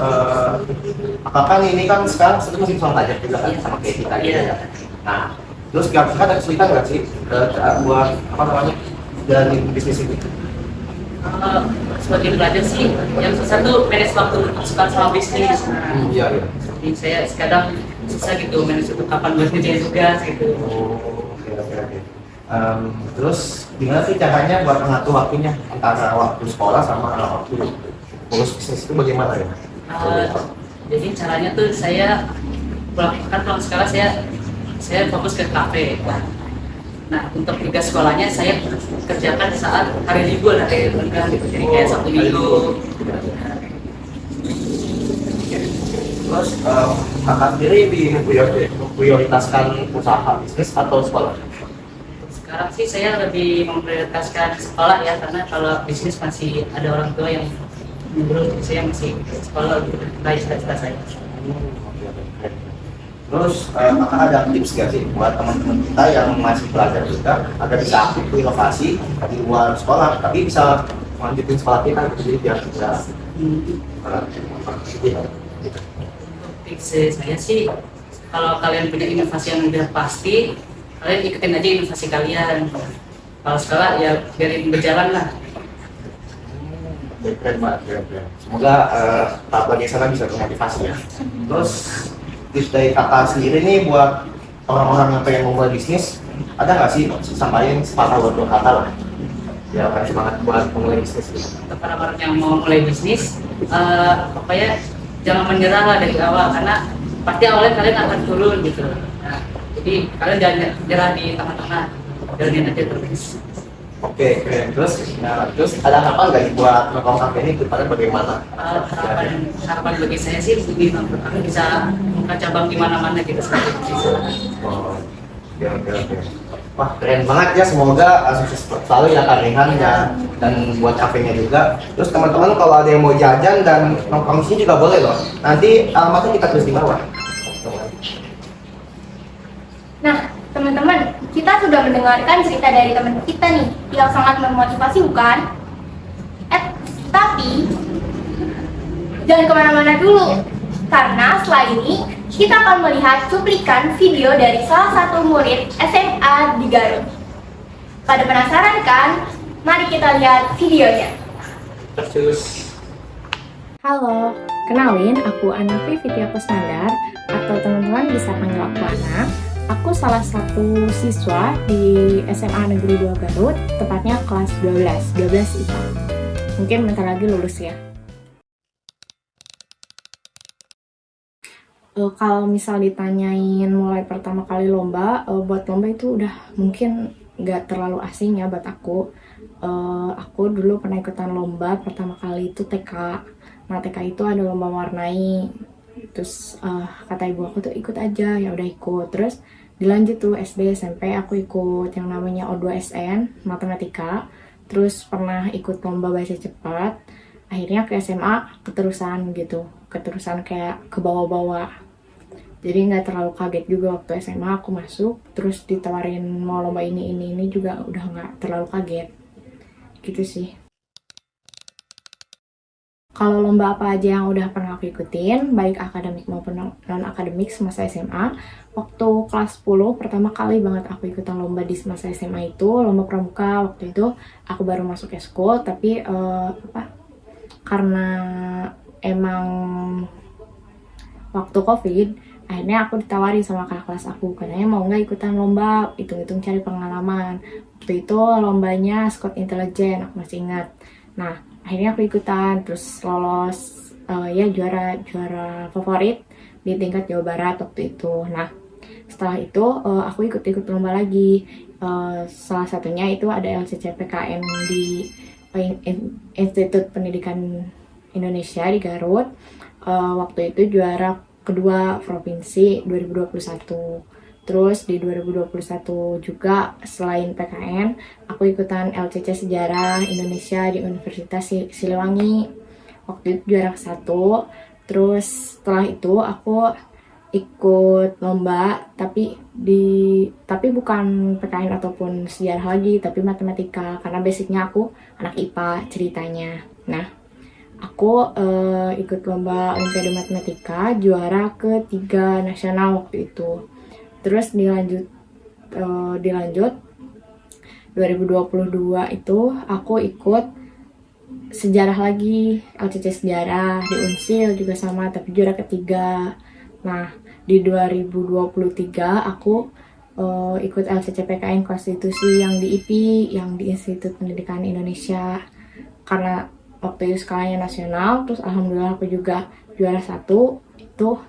kakak kan ini kan sekarang sedang musim soal aja juga kan sama kayak kita gitu ya. Nah, terus kira-kira ada kesulitan nggak sih buat jalanin bisnis ini? Sebagai pelajar sih yang susah tuh manage waktu suka sama bisnis. Iya. Jadi saya kadang susah gitu manage untuk kapan buat ngerjain tugas gitu. Oke. Terus gimana sih caranya buat mengatur waktunya antara waktu sekolah sama waktu ngurus bisnis itu bagaimana ya? Jadi caranya tuh saya pulang sekolah saya fokus ke kafe. Nah, untuk tugas sekolahnya saya kerjakan saat hari libur, gitu. Jadi kayak Sabtu Minggu. Terus kakak sendiri memprioritaskan usaha bisnis atau sekolah? Sekarang sih saya lebih memprioritaskan sekolah ya, karena kalau bisnis masih ada orang tua yang menurut saya masih sekolah untuk meraih cita-cita saya. Terus kakak ada tips nggak sih buat teman-teman kita yang masih belajar juga agar bisa aktif inovasi di luar sekolah tapi bisa melanjutin sekolah kita gitu, jadi biar bisa tips saya sih kalau kalian punya inovasi yang udah pasti, kalian ikutin aja inovasi kalian. Kalau sekolah ya biarin berjalan lah. Keren banget. Semoga tahap lagi sana bisa termotivasi ya. Terus tips dari kakak sendiri nih buat orang-orang yang pengen memulai bisnis, ada nggak sih sampaikan sepatah buat kata lah ya kan semangat buat memulai bisnis gitu. Untuk orang-orang yang mau mulai bisnis, pokoknya jangan menyerah lah dari awal, karena pasti awalnya kalian akan turun gitu. Nah, jadi kalian jangan nyerah di tengah-tengah, jalanin aja terus. Oke, keren. Terus ada harapan nggak buat Nongkrong Cafe ini kedepannya bagaimana? Harapan bagi saya sih lebih bisa buka cabang di mana-mana gitu. Oh, oke. Wah, keren banget ya. Semoga sukses selalu ya Kak Rehan ya, dan buat kafenya juga. Terus teman-teman kalau ada yang mau jajan dan nongkrong di sini juga boleh loh. Nanti alamatnya kita tulis di bawah. Nah, teman-teman, kita sudah mendengarkan cerita dari teman kita nih yang sangat memotivasi, bukan? Tapi jangan kemana-mana dulu, karena setelah ini kita akan melihat cuplikan video dari salah satu murid SMA di Garut. Pada penasaran kan? Mari kita lihat videonya. Terus. Halo, kenalin aku Anafi Fitria Kusnandar, atau teman-teman bisa panggil aku Ana. Aku salah satu siswa di SMA Negeri 2 Garut, tepatnya kelas 12 IPA. Mungkin bentar lagi lulus ya. Kalau misal ditanyain mulai pertama kali lomba, buat lomba itu udah mungkin nggak terlalu asing ya buat aku. Aku dulu pernah ikutan lomba pertama kali itu TK. Nah TK itu ada lomba warnai. Terus kata ibu aku tuh ikut aja, ya udah ikut. Terus dilanjut tuh SD SMP aku ikut yang namanya O2SN matematika. Terus pernah ikut lomba bahasa cepat. Akhirnya ke SMA keterusan gitu, keterusan kayak ke bawah-bawah. Jadi nggak terlalu kaget juga waktu SMA aku masuk, terus ditawarin mau lomba ini juga udah nggak terlalu kaget. Gitu sih. Kalau lomba apa aja yang udah pernah aku ikutin, baik akademik maupun non-akademik semasa SMA, waktu kelas 10 pertama kali banget aku ikutan lomba di semasa SMA itu, lomba pramuka. Waktu itu aku baru masuk eskul, tapi karena emang waktu COVID, akhirnya aku ditawarin sama kakak kelas aku, katanya mau nggak ikutan lomba, hitung-hitung cari pengalaman. Waktu itu lombanya Scout Intelijen, aku masih ingat. Nah, akhirnya aku ikutan, terus lolos ya juara favorit di tingkat Jawa Barat waktu itu. Nah, setelah itu aku ikut lomba lagi. Salah satunya itu ada LCCPKN di Institut Pendidikan Indonesia di Garut. Waktu itu juara kedua provinsi 2021. Terus di 2021 juga selain PKN, aku ikutan LCC Sejarah Indonesia di Universitas Siliwangi. Waktu itu juara ke-1. Terus setelah itu aku ikut lomba tapi bukan PKN ataupun sejarah lagi, tapi matematika karena basicnya aku anak IPA ceritanya. Nah, aku ikut lomba Olimpiade Matematika, juara ke-3 nasional waktu itu. Terus dilanjut 2022 itu aku ikut sejarah lagi, LCC Sejarah di Unsil juga sama, tapi juara ke-3. Nah, di 2023 aku ikut LCC PKN Konstitusi yang di IPI, yang di Institut Pendidikan Indonesia. Karena waktu itu skalanya nasional, terus alhamdulillah aku juga juara 1. Itu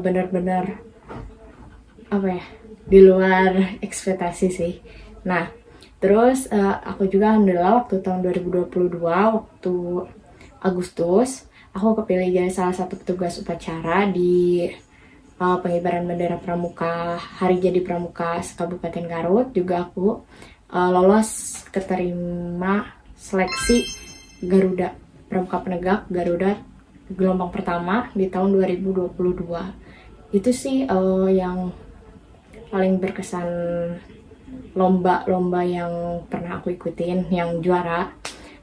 benar-benar di luar ekspektasi sih. Nah, terus aku juga alhamdulillah waktu tahun 2022 waktu Agustus aku kepilih jadi salah satu petugas upacara di pengibaran bendera pramuka Hari Jadi Pramuka Kabupaten Garut. Juga aku lolos keterima seleksi Garuda Pramuka Penegak Garuda gelombang pertama di tahun 2022. Itu sih yang paling berkesan lomba-lomba yang pernah aku ikutin, yang juara.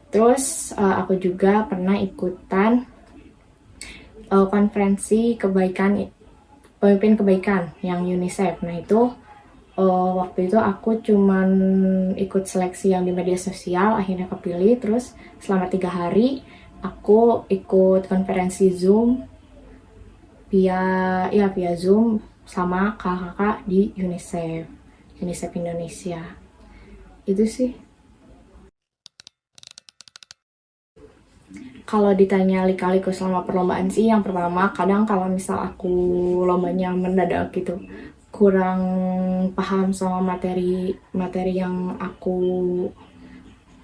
Terus aku juga pernah ikutan konferensi pemimpin kebaikan yang UNICEF. Nah itu waktu itu aku cuman ikut seleksi yang di media sosial, akhirnya kepilih. Terus selama 3 hari aku ikut konferensi Zoom via Zoom sama kakak di UNICEF Indonesia. Itu sih. Kalau ditanya lika-liku selama perlombaan sih, yang pertama kadang kalau misal aku lombanya mendadak gitu, kurang paham sama materi yang aku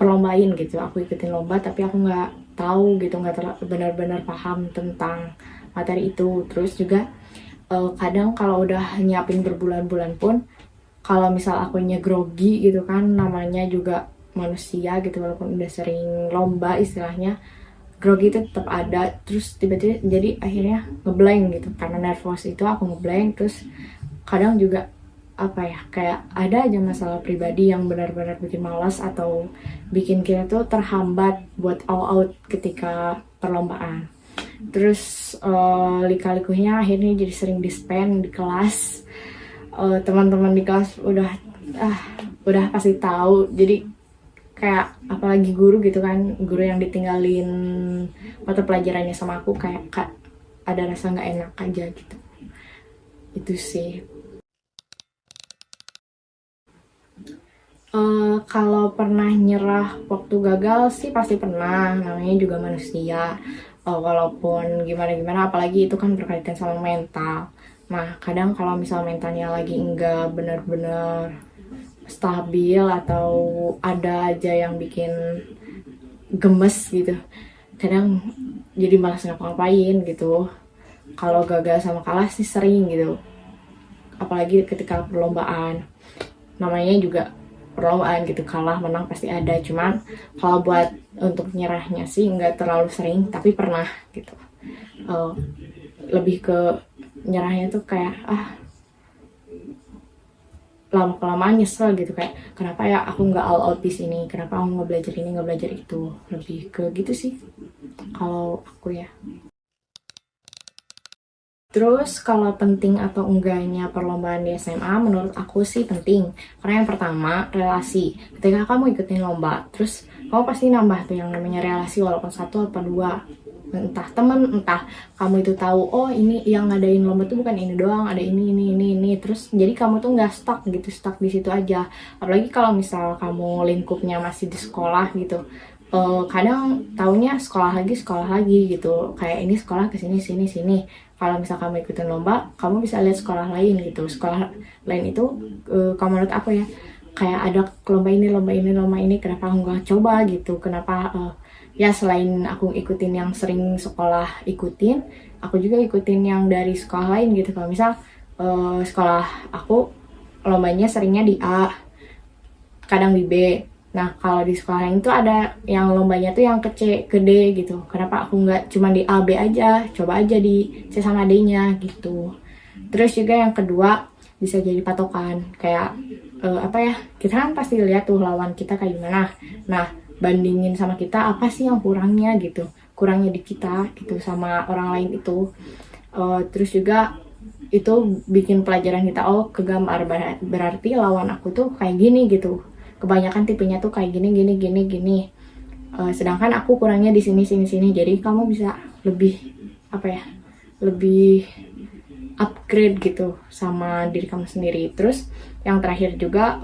perlombain gitu. Aku ikutin lomba tapi aku nggak tahu gitu, nggak benar-benar paham tentang materi itu. Terus juga kadang kalau udah nyiapin berbulan-bulan pun, kalau misal akunya grogi gitu kan, namanya juga manusia gitu, walaupun udah sering lomba istilahnya, grogi itu tetap ada. Terus tiba-tiba jadi akhirnya ngeblank gitu, karena nervous itu aku ngeblank. Terus kadang juga kayak ada aja masalah pribadi yang benar-benar bikin malas atau bikin kita tuh terhambat buat all out ketika perlombaan. Terus lika-likunya akhirnya jadi sering dispen di kelas. Teman-teman di kelas udah pasti tahu. Jadi kayak apalagi guru gitu kan, guru yang ditinggalin mata pelajarannya sama aku, kayak ada rasa nggak enak aja gitu. Itu sih. Kalau pernah nyerah waktu gagal sih pasti pernah, namanya juga manusia. walaupun gimana-gimana, apalagi itu kan berkaitan sama mental. Nah, kadang kalau misal mentalnya lagi enggak bener-bener stabil atau ada aja yang bikin gemes gitu, kadang jadi malas ngapa-ngapain gitu. Kalau gagal sama kalah sih sering gitu, apalagi ketika perlombaan, namanya juga perlombaan gitu, kalah menang pasti ada. Cuman kalau buat untuk nyerahnya sih nggak terlalu sering, tapi pernah gitu. Lebih ke nyerahnya tuh kayak lama-kelamaan nyesel gitu, kayak kenapa ya aku nggak all out di sini, kenapa aku nggak belajar ini, nggak belajar itu. Lebih ke gitu sih kalau aku ya. Terus kalau penting atau enggaknya perlombaan di SMA, menurut aku sih penting. Karena yang pertama, relasi. Ketika kamu ikutin lomba, terus kamu pasti nambah tuh yang namanya relasi, walaupun 1 atau 2. Entah teman, entah kamu itu tahu, oh ini yang ngadain lomba tuh bukan ini doang, ada ini. Terus jadi kamu tuh nggak stuck di situ aja. Apalagi kalau misal kamu lingkupnya masih di sekolah gitu. Kadang taunya sekolah lagi gitu. Kayak ini sekolah ke sini. Kalau misal kamu ikutin lomba, kamu bisa lihat sekolah lain gitu. Sekolah lain itu, kalau menurut aku ya, kayak ada lomba ini, kenapa aku nggak coba gitu? Kenapa, ya selain aku ikutin yang sering sekolah ikutin, aku juga ikutin yang dari sekolah lain gitu. Kalau misal sekolah aku lombanya seringnya di A, kadang di B. Nah, kalau di sekolah lain tuh ada yang lombanya tuh yang ke C, ke D gitu. Kenapa aku nggak cuma di A, B aja, coba aja di C sama D-nya gitu. Terus juga yang kedua, bisa jadi patokan. Kayak, kita kan pasti lihat tuh lawan kita kayak gimana. Nah, bandingin sama kita, apa sih yang kurangnya gitu. Kurangnya di kita gitu, sama orang lain itu. Terus juga, itu bikin pelajaran kita, kegambar. Berarti lawan aku tuh kayak gini gitu. Kebanyakan tipenya tuh kayak gini. Sedangkan aku kurangnya di sini. Jadi kamu bisa lebih lebih upgrade gitu sama diri kamu sendiri. Terus yang terakhir juga,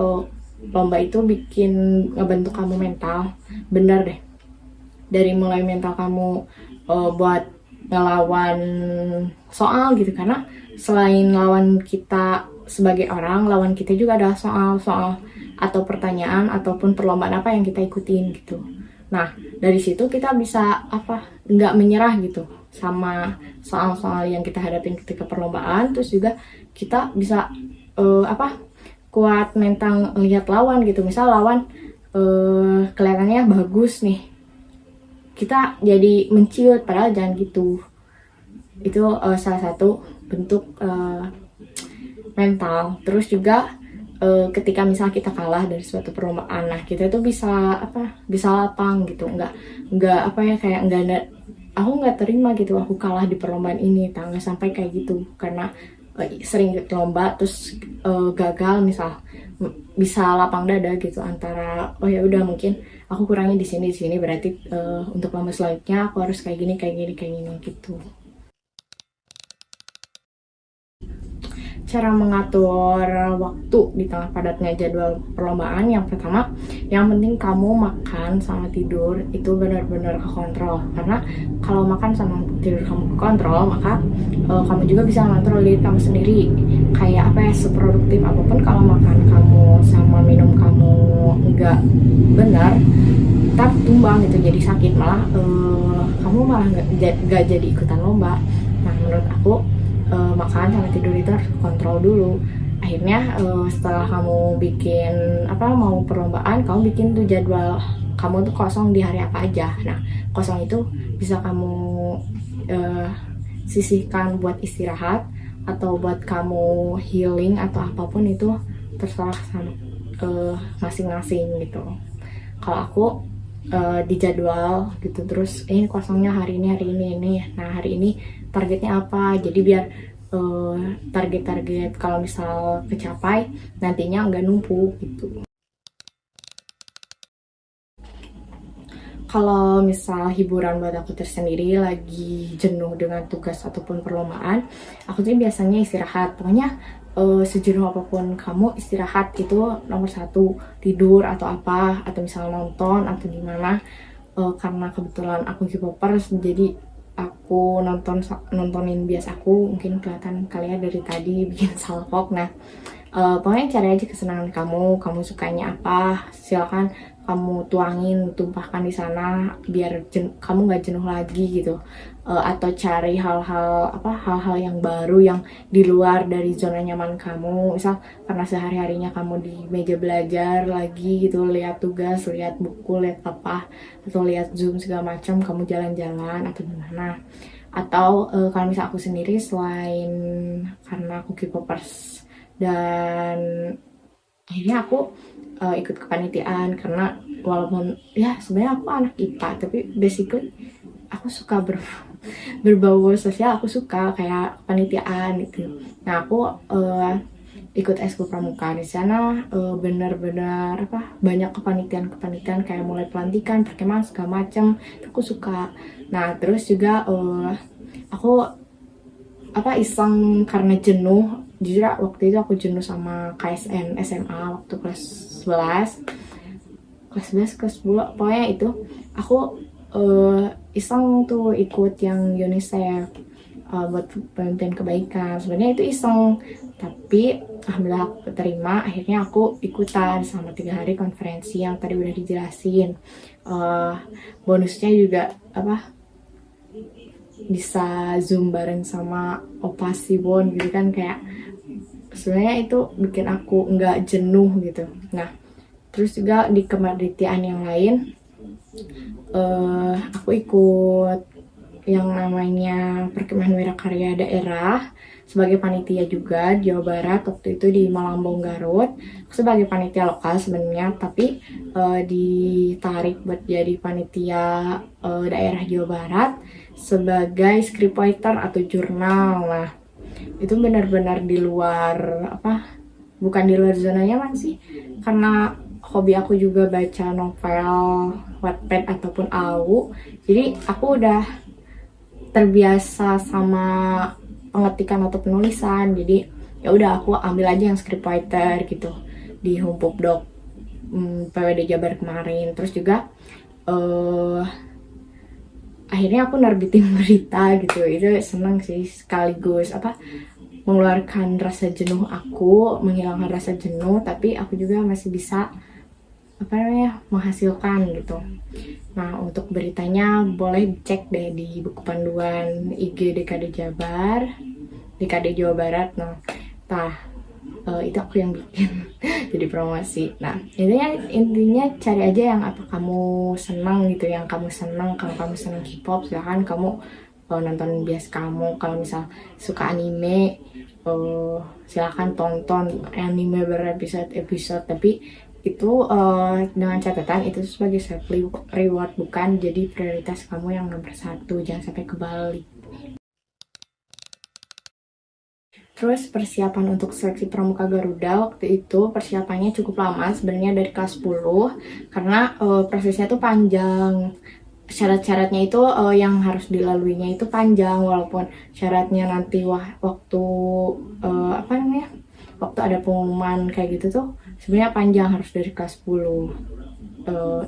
lomba itu bikin ngebentuk kamu mental. Bener deh. Dari mulai mental kamu buat ngelawan soal gitu, karena selain lawan kita sebagai orang, lawan kita juga ada soal atau pertanyaan ataupun perlombaan apa yang kita ikutin gitu. Nah, dari situ kita bisa nggak menyerah gitu sama soal-soal yang kita hadapin ketika perlombaan. Terus juga kita bisa kuat mental lihat lawan gitu. Misal lawan kelihatannya bagus nih, kita jadi menciut, padahal jangan gitu. Itu salah satu bentuk mental. Terus juga ketika misal kita kalah dari suatu perlombaan, nah kita tuh bisa lapang gitu, aku nggak terima gitu aku kalah di perlombaan ini, nggak sampai kayak gitu. Karena sering ikut lomba terus gagal misal, bisa lapang dada gitu antara ya udah mungkin aku kurangnya di sini, berarti untuk lomba selanjutnya aku harus kayak gini gitu. Cara mengatur waktu di tengah padatnya jadwal perlombaan, yang pertama, yang penting kamu makan sama tidur itu benar-benar kekontrol. Karena kalau makan sama tidur kamu kekontrol, maka kamu juga bisa mengontrol diri kamu sendiri. Kayak seproduktif apapun, kalau makan kamu sama minum kamu nggak benar, ntar tumbang gitu, jadi sakit, malah kamu malah nggak jadi ikutan lomba. Nah, menurut aku makan sama tidur itu harus kontrol dulu. Akhirnya setelah kamu bikin mau perlombaan, kamu bikin tuh jadwal kamu tuh kosong di hari apa aja. Nah, kosong itu bisa kamu sisihkan buat istirahat atau buat kamu healing atau apapun, itu terserah sama masing-masing gitu. Kalau aku di jadwal gitu, terus ini kosongnya hari ini. Nah, hari ini targetnya apa, jadi biar target-target kalau misal kecapai nantinya nggak numpuk gitu. Kalau misal hiburan buat aku tersendiri lagi jenuh dengan tugas ataupun perlombaan, aku tuh biasanya istirahat. Pokoknya sejenuh apapun kamu, istirahat itu nomor 1. Tidur atau apa, atau misal nonton atau gimana. Karena kebetulan aku K-popers, jadi aku nontonin bias aku, mungkin kelihatan kalian dari tadi bikin salpok. Nah, pokoknya cari aja kesenangan kamu sukanya apa, silakan kamu tumpahkan di sana biar kamu nggak jenuh lagi gitu. Atau cari hal-hal yang baru yang di luar dari zona nyaman kamu, misal karena sehari-harinya kamu di meja belajar lagi gitu, lihat tugas, lihat buku, lihat apa, atau lihat Zoom segala macam, kamu jalan-jalan atau gimana. Atau kalau misal aku sendiri, selain karena aku K-popers dan akhirnya aku ikut kepanitiaan, karena walaupun ya sebenarnya aku anak IPA tapi basically aku suka berbau sosial, aku suka kayak kepanitiaan gitu. Nah, aku ikut ekskul pramuka di sana, benar-benar banyak kepanitiaan kayak mulai pelantikan, perkemahan segala macam, aku suka. Nah, terus juga aku iseng karena jenuh. Jujur waktu itu aku jenuh sama KSN SMA waktu kelas 10, pokoknya itu aku iseng tuh ikut yang UNICEF buat pemimpin kebaikan. Sebenarnya itu iseng, tapi alhamdulillah aku terima. Akhirnya aku ikutan selama 3 hari konferensi yang tadi udah dijelasin. Bonusnya juga bisa Zoom bareng sama Opa Siwon gitu kan, kayak sebenarnya itu bikin aku nggak jenuh gitu. Nah, terus juga di kepanitiaan yang lain aku ikut yang namanya Perkemahan Wirakarya Daerah sebagai panitia juga di Jawa Barat, waktu itu di Malambong, Garut. Aku sebagai panitia lokal sebenarnya, tapi ditarik buat jadi panitia daerah Jawa Barat sebagai scriptwriter atau jurnal. Nah, itu benar-benar di luar bukan di luar zona nyaman sih, karena hobi aku juga baca novel, Wattpad ataupun AU. Jadi aku udah terbiasa sama pengetikan atau penulisan. Jadi ya udah aku ambil aja yang scriptwriter gitu di Humpupdoc PWD Jabar kemarin. Terus juga akhirnya aku nerbitin berita gitu. Itu seneng sih, sekaligus mengeluarkan rasa jenuh aku, menghilangkan rasa jenuh, tapi aku juga masih bisa menghasilkan gitu. Nah, untuk beritanya boleh cek deh di buku panduan IG DKD Jabar, DKD Jawa Barat. Nah, itu aku yang bikin jadi promosi. Nah, intinya cari aja yang apa kamu senang gitu, yang kamu senang. Kalau kamu senang K-pop, silahkan kamu nonton bias kamu. Kalau misal suka anime, silahkan tonton anime berepisode-episode, tapi itu dengan catatan itu sebagai self reward, bukan jadi prioritas kamu yang nomor 1. Jangan sampai kebalik. Terus persiapan untuk seleksi Pramuka Garuda waktu itu persiapannya cukup lama sebenarnya, dari kelas 10, karena prosesnya tuh panjang. Syarat-syaratnya itu yang harus dilaluinya itu panjang, walaupun syaratnya nanti waktu waktu ada pengumuman kayak gitu tuh sebenarnya panjang, harus dari kelas 10.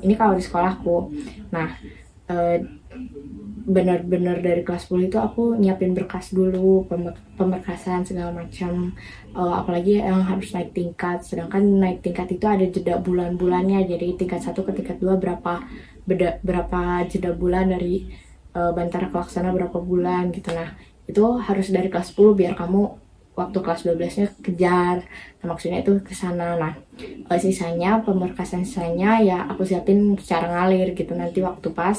Ini kalau di sekolahku. Nah, benar-benar dari kelas 10 itu aku nyiapin berkas dulu, pemberkasan segala macam, apalagi yang harus naik tingkat. Sedangkan naik tingkat itu ada jeda bulan-bulannya, jadi tingkat 1 ke tingkat 2 berapa jeda bulan, dari Bantara ke Laksana berapa bulan gitu. Nah, itu harus dari kelas 10 biar kamu waktu kelas 12-nya kejar. Nah, maksudnya itu ke sana. Nah, sisanya pemberkasan sisanya ya aku siapin secara ngalir gitu. Nanti waktu pas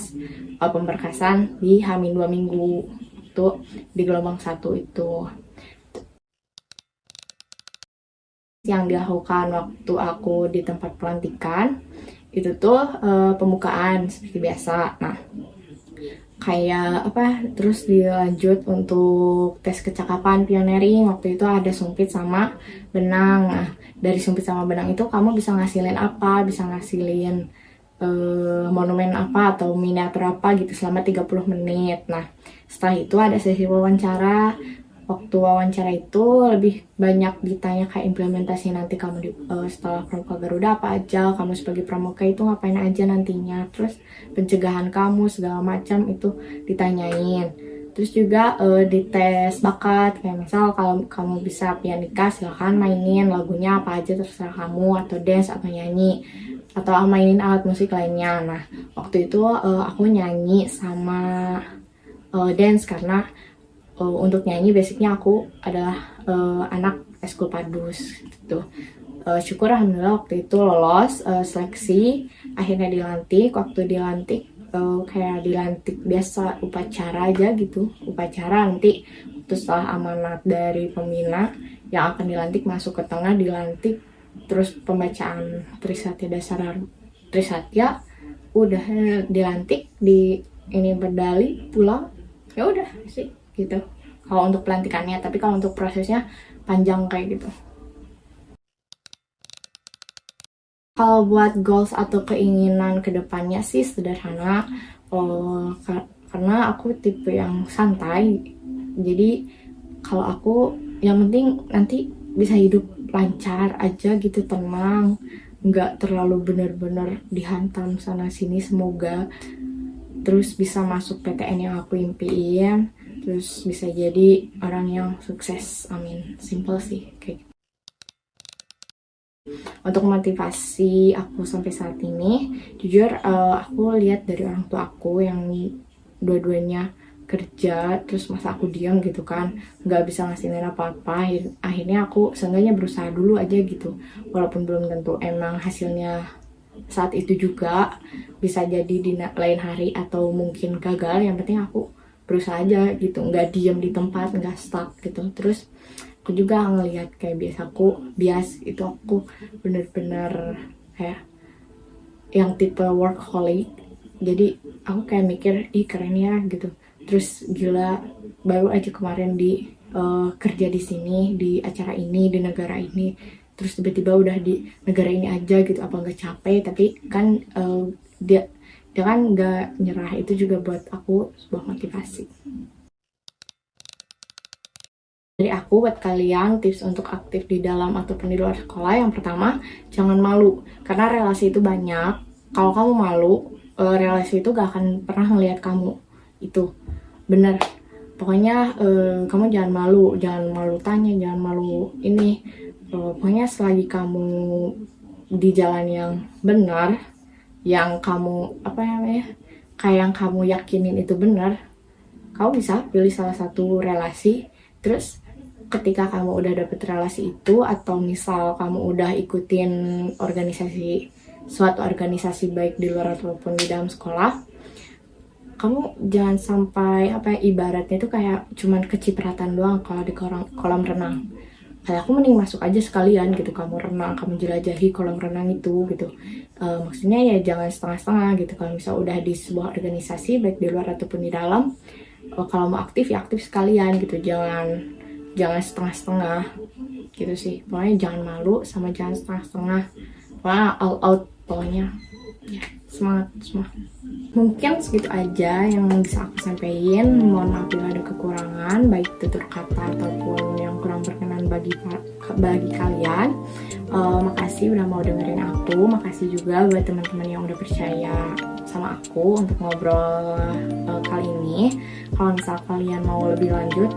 pemberkasan di H-2 minggu itu di gelombang 1 itu. Yang dilakukan waktu aku di tempat pelantikan itu tuh pembukaan seperti biasa. Nah, kayak terus dilanjut untuk tes kecakapan pioneering. Waktu itu ada sumpit sama benang. Nah, dari sumpit sama benang itu kamu bisa ngasilin apa, bisa ngasilin monumen apa atau miniatur apa gitu selama 30 menit. Nah, setelah itu ada sesi wawancara waktu wawancara itu lebih banyak ditanya kayak implementasi nanti kamu setelah Pramuka Garuda apa aja, kamu sebagai pramuka itu ngapain aja nantinya, terus pencegahan kamu segala macam itu ditanyain. Terus juga dites bakat, kayak misal kalau kamu bisa pianika silahkan mainin lagunya apa aja terserah kamu, atau dance atau nyanyi, atau mainin alat musik lainnya. Nah waktu itu aku nyanyi sama dance karena untuk nyanyi basicnya aku adalah anak eskul padus gitu. Syukur alhamdulillah waktu itu lolos seleksi, akhirnya dilantik. Waktu dilantik kayak dilantik biasa upacara aja gitu, upacara nanti waktu setelah amanat dari pembina yang akan dilantik masuk ke tengah dilantik, terus pembacaan Trisatya Dasar Trisatya udah dilantik di ini berdali pulang, ya udah sih gitu kalau untuk pelantikannya. Tapi kalau untuk prosesnya panjang kayak gitu. Kalau buat goals atau keinginan kedepannya sih sederhana, karena aku tipe yang santai, jadi kalau aku yang penting nanti bisa hidup lancar aja gitu, tenang, nggak terlalu bener-bener dihantam sana sini, semoga terus bisa masuk PTN yang aku impiin, terus bisa jadi orang yang sukses, amin. Simple sih kayak gitu. Untuk motivasi aku sampai saat ini, jujur aku lihat dari orang tua aku yang dua-duanya kerja, terus masa aku diam gitu kan, nggak bisa ngasihin apa-apa. Akhirnya aku seenggaknya berusaha dulu aja gitu, walaupun belum tentu emang hasilnya saat itu juga, bisa jadi di lain hari atau mungkin gagal. Yang penting aku berusaha aja gitu, nggak diam di tempat, nggak stuck gitu. Terus aku juga ngelihat kayak bias itu aku bener-bener kayak yang tipe workaholic, jadi aku kayak mikir ih keren ya gitu. Terus gila, baru aja kemarin di kerja di sini, di acara ini, di negara ini, terus tiba-tiba udah di negara ini aja gitu, apa nggak capek? Tapi kan dia kan nggak nyerah, itu juga buat aku sebuah motivasi. Dari aku buat kalian, tips untuk aktif di dalam ataupun di luar sekolah, yang pertama jangan malu, karena relasi itu banyak. Kalau kamu malu, relasi itu gak akan pernah ngelihat kamu, itu bener. Pokoknya kamu jangan malu tanya, jangan malu ini. Pokoknya selagi kamu di jalan yang benar, yang kamu kayak yang kamu yakinin itu benar, kamu bisa pilih salah satu relasi. Terus ketika kamu udah dapet relasi itu, atau misal kamu udah ikutin suatu organisasi baik di luar ataupun di dalam sekolah, kamu jangan sampai ibaratnya itu kayak cuman kecipratan doang kalau di kolam renang. Kayak aku mending masuk aja sekalian gitu, kamu renang, kamu jelajahi kolam renang itu gitu. Maksudnya ya jangan setengah-setengah gitu. Kalau misal udah di sebuah organisasi baik di luar ataupun di dalam, kalau mau aktif ya aktif sekalian gitu, jangan setengah-setengah gitu sih. Pokoknya jangan malu sama jangan setengah-setengah, pokoknya all out pokoknya ya. Semangat semua. Mungkin segitu aja yang bisa aku sampaikan. Mohon maaf bila ada kekurangan, baik tutur kata ataupun yang kurang berkenan bagi kalian. Makasih udah mau dengerin aku. Makasih juga buat teman-teman yang udah percaya sama aku untuk ngobrol kali ini. Kalau misal kalian mau lebih lanjut,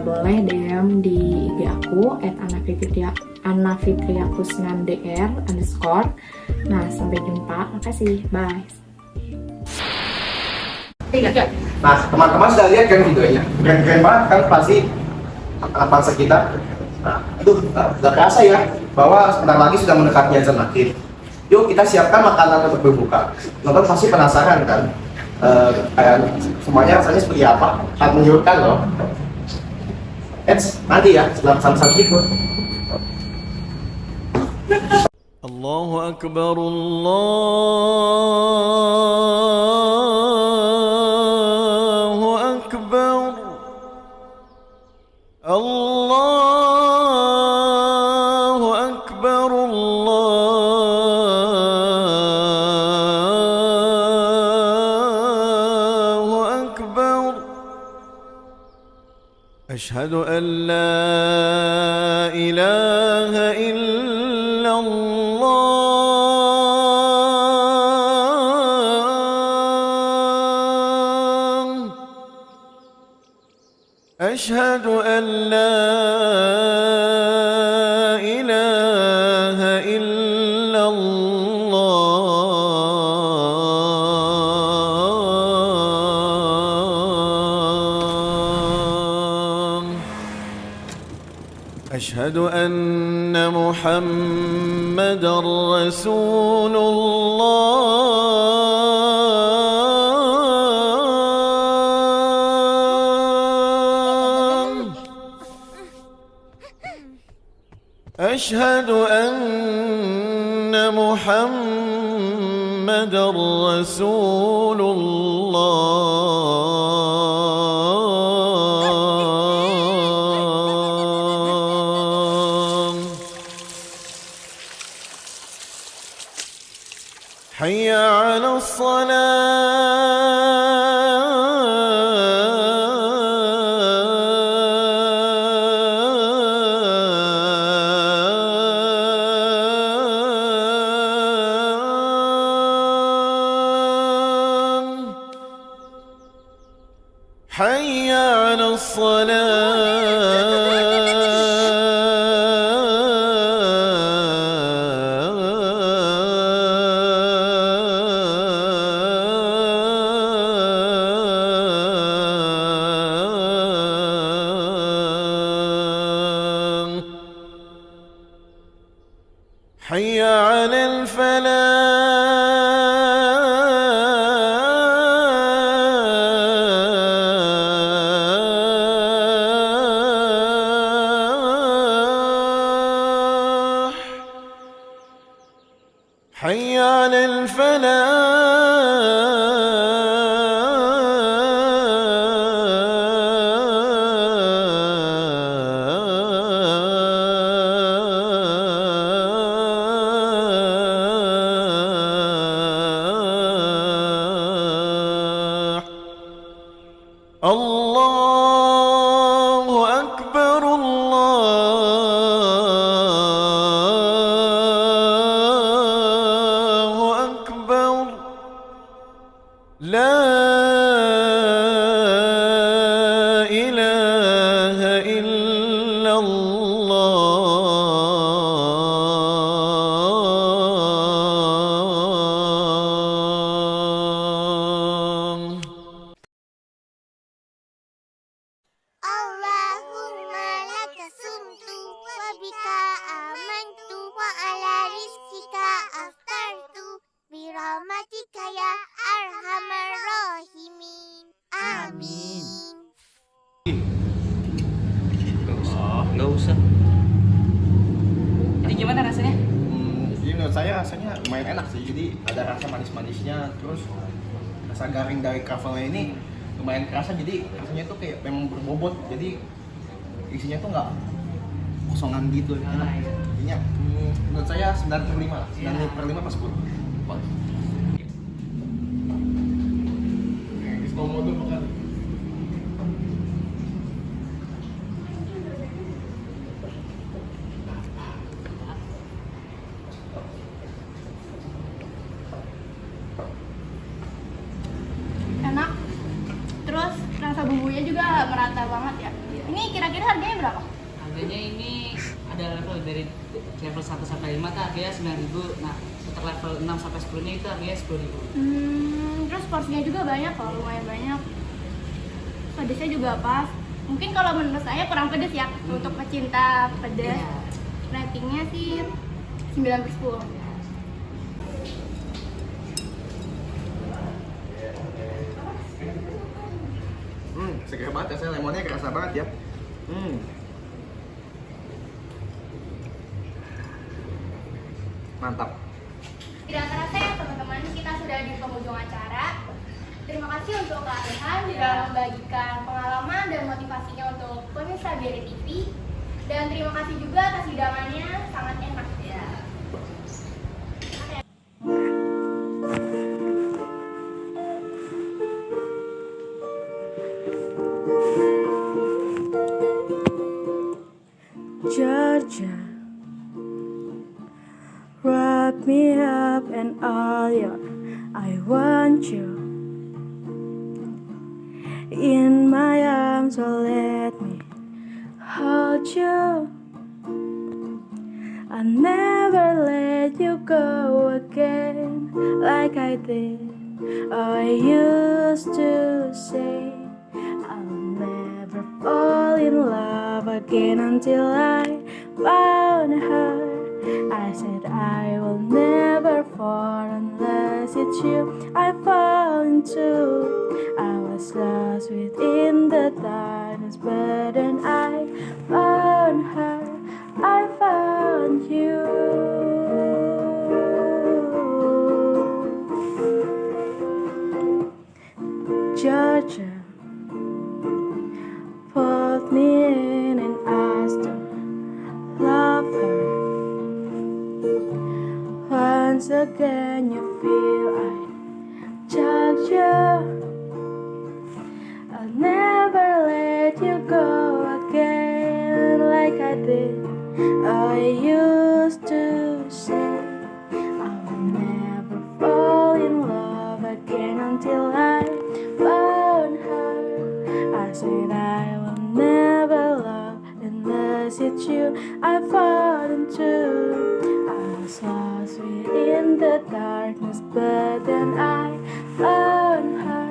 boleh DM di IG aku @anafitriakusnandr_. Nah, sampai jumpa. Makasih. Bye. Nah, teman-teman sudah lihat kan videonya? Keren-keren banget kan pasti bangsa kita. Nah, itu gak kerasa ya bahwa sebentar lagi sudah mendekati azan maghrib. Yuk kita siapkan makanan untuk berbuka. Nonton pasti penasaran kan? Kayak semuanya rasanya seperti apa? Sangat menyerukan loh. Nanti ya, setelah pesan-pesan berikut. Allahu Akbar, Allahu Akbar, Allahu Akbar, Allahu Akbar. أشهد أن لا إله إلا الله أشهد أن لا إله إلا الله أشهد أن محمدا رسول الله أشهد أن محمدا رسول الله حي على الصلاة حي على الصلاة حي على الفلاح حي على الفلاح الله أكبر الله أكبر لا إله إلا الله Allahumma laka sumtu wa bika amantu wa ala rizkika aftartu bi rahmatika ya arhamar rahimin. Amin. Nggak usah. Ini gimana rasanya? Jadi menurut saya rasanya lumayan enak sih. Jadi ada rasa manis-manisnya, terus rasa garing dari kravelnya ini lumayan kerasa. Jadi rasanya tuh kayak memang berbobot. Jadi isinya tuh nggak kosongan gitu. Enak. Jadinya menurut saya 9/5 lah. 9/5 pas 10. Komodo bukan. Enak. Terus rasa bumbunya juga merata banget ya. Ini kira-kira harganya berapa? Harganya ini ada level dari level 1 sampai 5 tuh harganya 9.000. Nah, untuk level 6 sampai 10-nya itu harganya 10.000. Terus porsinya juga banyak kok, lumayan banyak. Pedesnya juga pas. Mungkin kalau menurut saya kurang pedes ya. Untuk pecinta pedes, ratingnya sih 9/10. Segar banget rasanya, lemonnya kerasa banget ya. Mantap. Tidak terasa ya teman-teman, kita sudah di penghujung acara. Terima kasih untuk Kak Rehan sudah membagikan pengalaman dan motivasinya untuk pemirsa BRI TV. Dan terima kasih juga atas hidangannya, sangat enak ya. all your. I want you in my arms, so let me hold you. I'll never let you go again like I did. Oh, I used to say I'll never fall in love again until I found her. I said I will never fall unless it's you I fall into. I was lost within the darkness, but then I found her. I found you. Georgia pulled me in and asked to love her. Once again you feel I judge you. I'll never let you go again like I did. I used to say I will never fall in love again until I found her. I said I will never love unless it's you I fall into. I was lost within the darkness, but then I found her.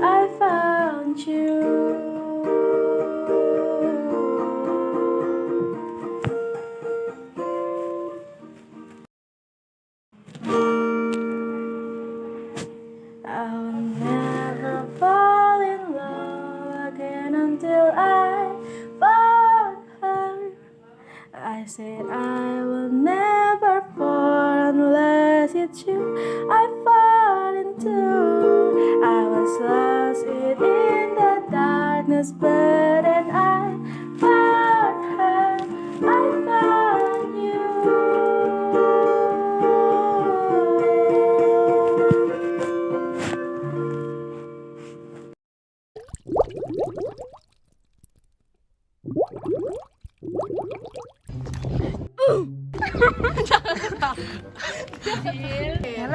I found you. I will never fall in love again until I found her. I said I will never fall unless it's you I fall into. I was lost within the darkness, but then I found her. I found you.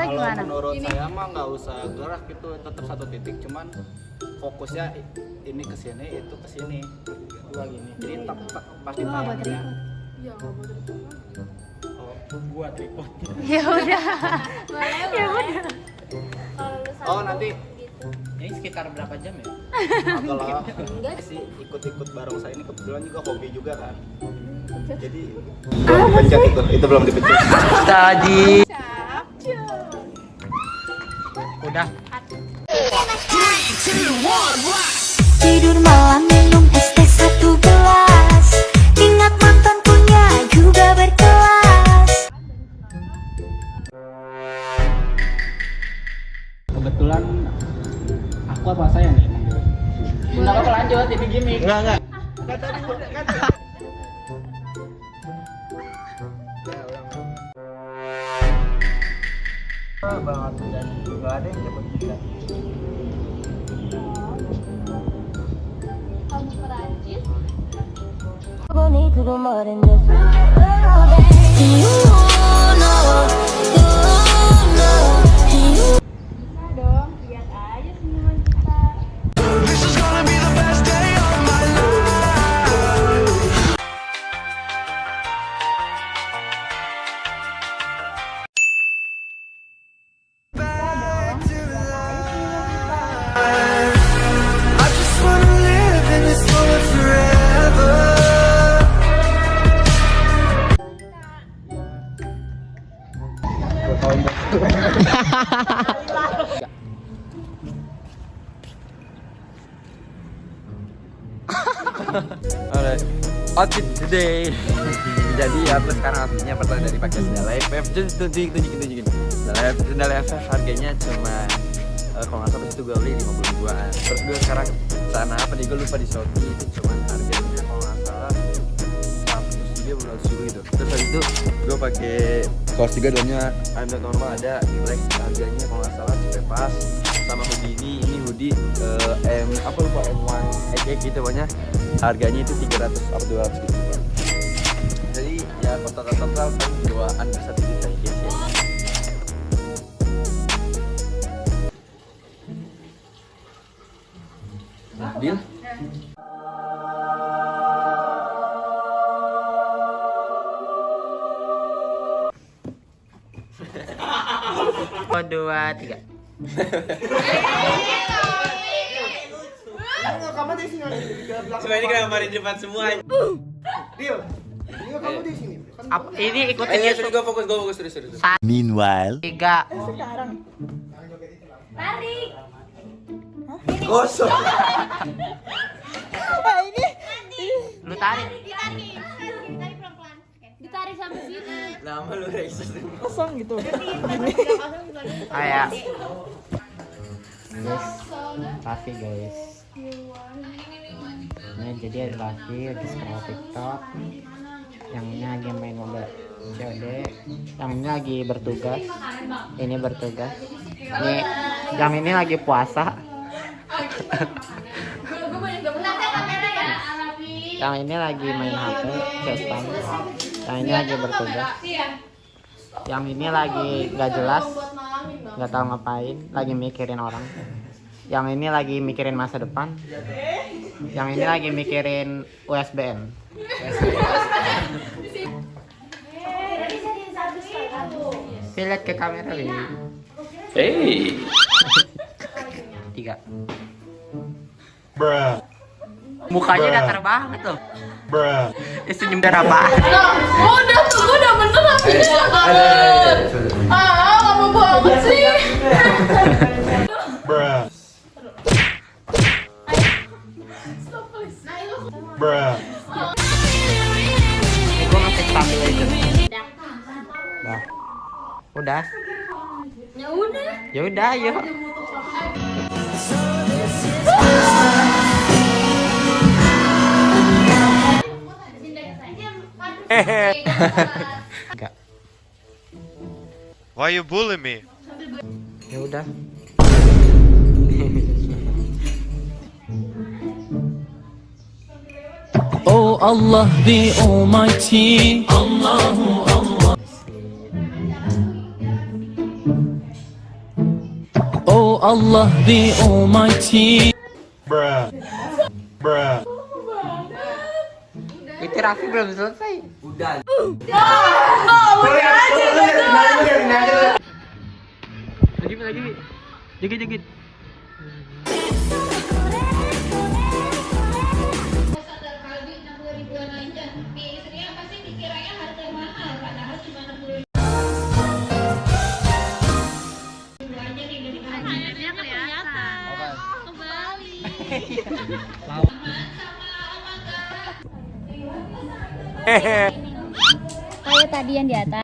Kalau menurut saya mah nggak usah gerak gitu, tetap satu titik, cuman fokusnya ini ke sini, itu ke sini. Gua gini. Jadi tak pas di tangannya. Ya, Gua tripod. Ya udah. Ya udah. Oh, nanti Ini sekitar berapa jam ya? kalau sih ikut-ikut bareng saya ini kebetulan juga hobi juga kan. Jadi belum dipencet itu belum dipencet. Tadi. Udah. Tidur malam minum es teh 1 gelas. Ingat mantan punya juga berkelas. Kebetulan aku apa saya nih? Enggak apa-apa lanjut, ini gimmick. Enggak. Banget dan nggak ada yang cepet kita. Kamu Perancis? Bisa dong, lihat aja semua kita. Alright, outfit today. Jadi aku sekarang outfitnya pertama dari pakai sandal FF. Tunjukin. Sandal FF harganya cuma kalau nggak salah itu gue beli 50 ribuan. Terus gue sekarang sana apa nih, gue lupa di Shopee itu cuma harganya kalau nggak salah 100 juga belum 100 gitu. Terus habis itu gue pakai kaos juga dalamnya ada normal, ada black, harganya kalau nggak salah cepet pas. Sama hoodie ini hoodie M1 gitu pokoknya harganya itu 300 atau 200 gitu. Jadi ya total 2an ke 1 juta guys ya. Deal? Oh, 2, 3. Kamu di sini. Semua ini kenapa hari Jumat semua? Deal. Kamu di sini. Ini ikutin YouTube. Gue fokus terus. Meanwhile, 3. Sekarang. Tarik. Gosok. Ini. Lu tarik. Ditarik pelan-pelan. Ditarik sampai sini. Lama lu racist. Kosong gitu. Ayo. Guys, Raffi guys. Nah, jadi ada Raffi lagi scroll TikTok. Yang ini lagi main mobile COD. Yang ini lagi bertugas. Ini bertugas. Nih, yang ini lagi puasa. Yang ini lagi main HP, chatan. Yang ini lagi bertugas. Yang ini lagi nggak jelas, nggak tahu ngapain, lagi mikirin orang. Yang ini lagi mikirin masa depan. Yang ini lagi mikirin USBN. Lihat ke kamera ini. hey, 3. Bruh. Mukanya datar banget tuh. Bruh. Senyum darah apa? Udah tuh, udah bener Raffinya. Lama banget sih. Bruh. Bruh. Gue ngasih stabilizer. Dah. Udah. Ya udah, yuk. Enggak. Why you bully me? Ya udah. Oh Allah the Almighty, Allahu Allah. Oh Allah the Almighty. Bruh. Bruh. Itu Raffi belum selesai. Udah. Lagi. Joget. Kayak tadi yang di atas.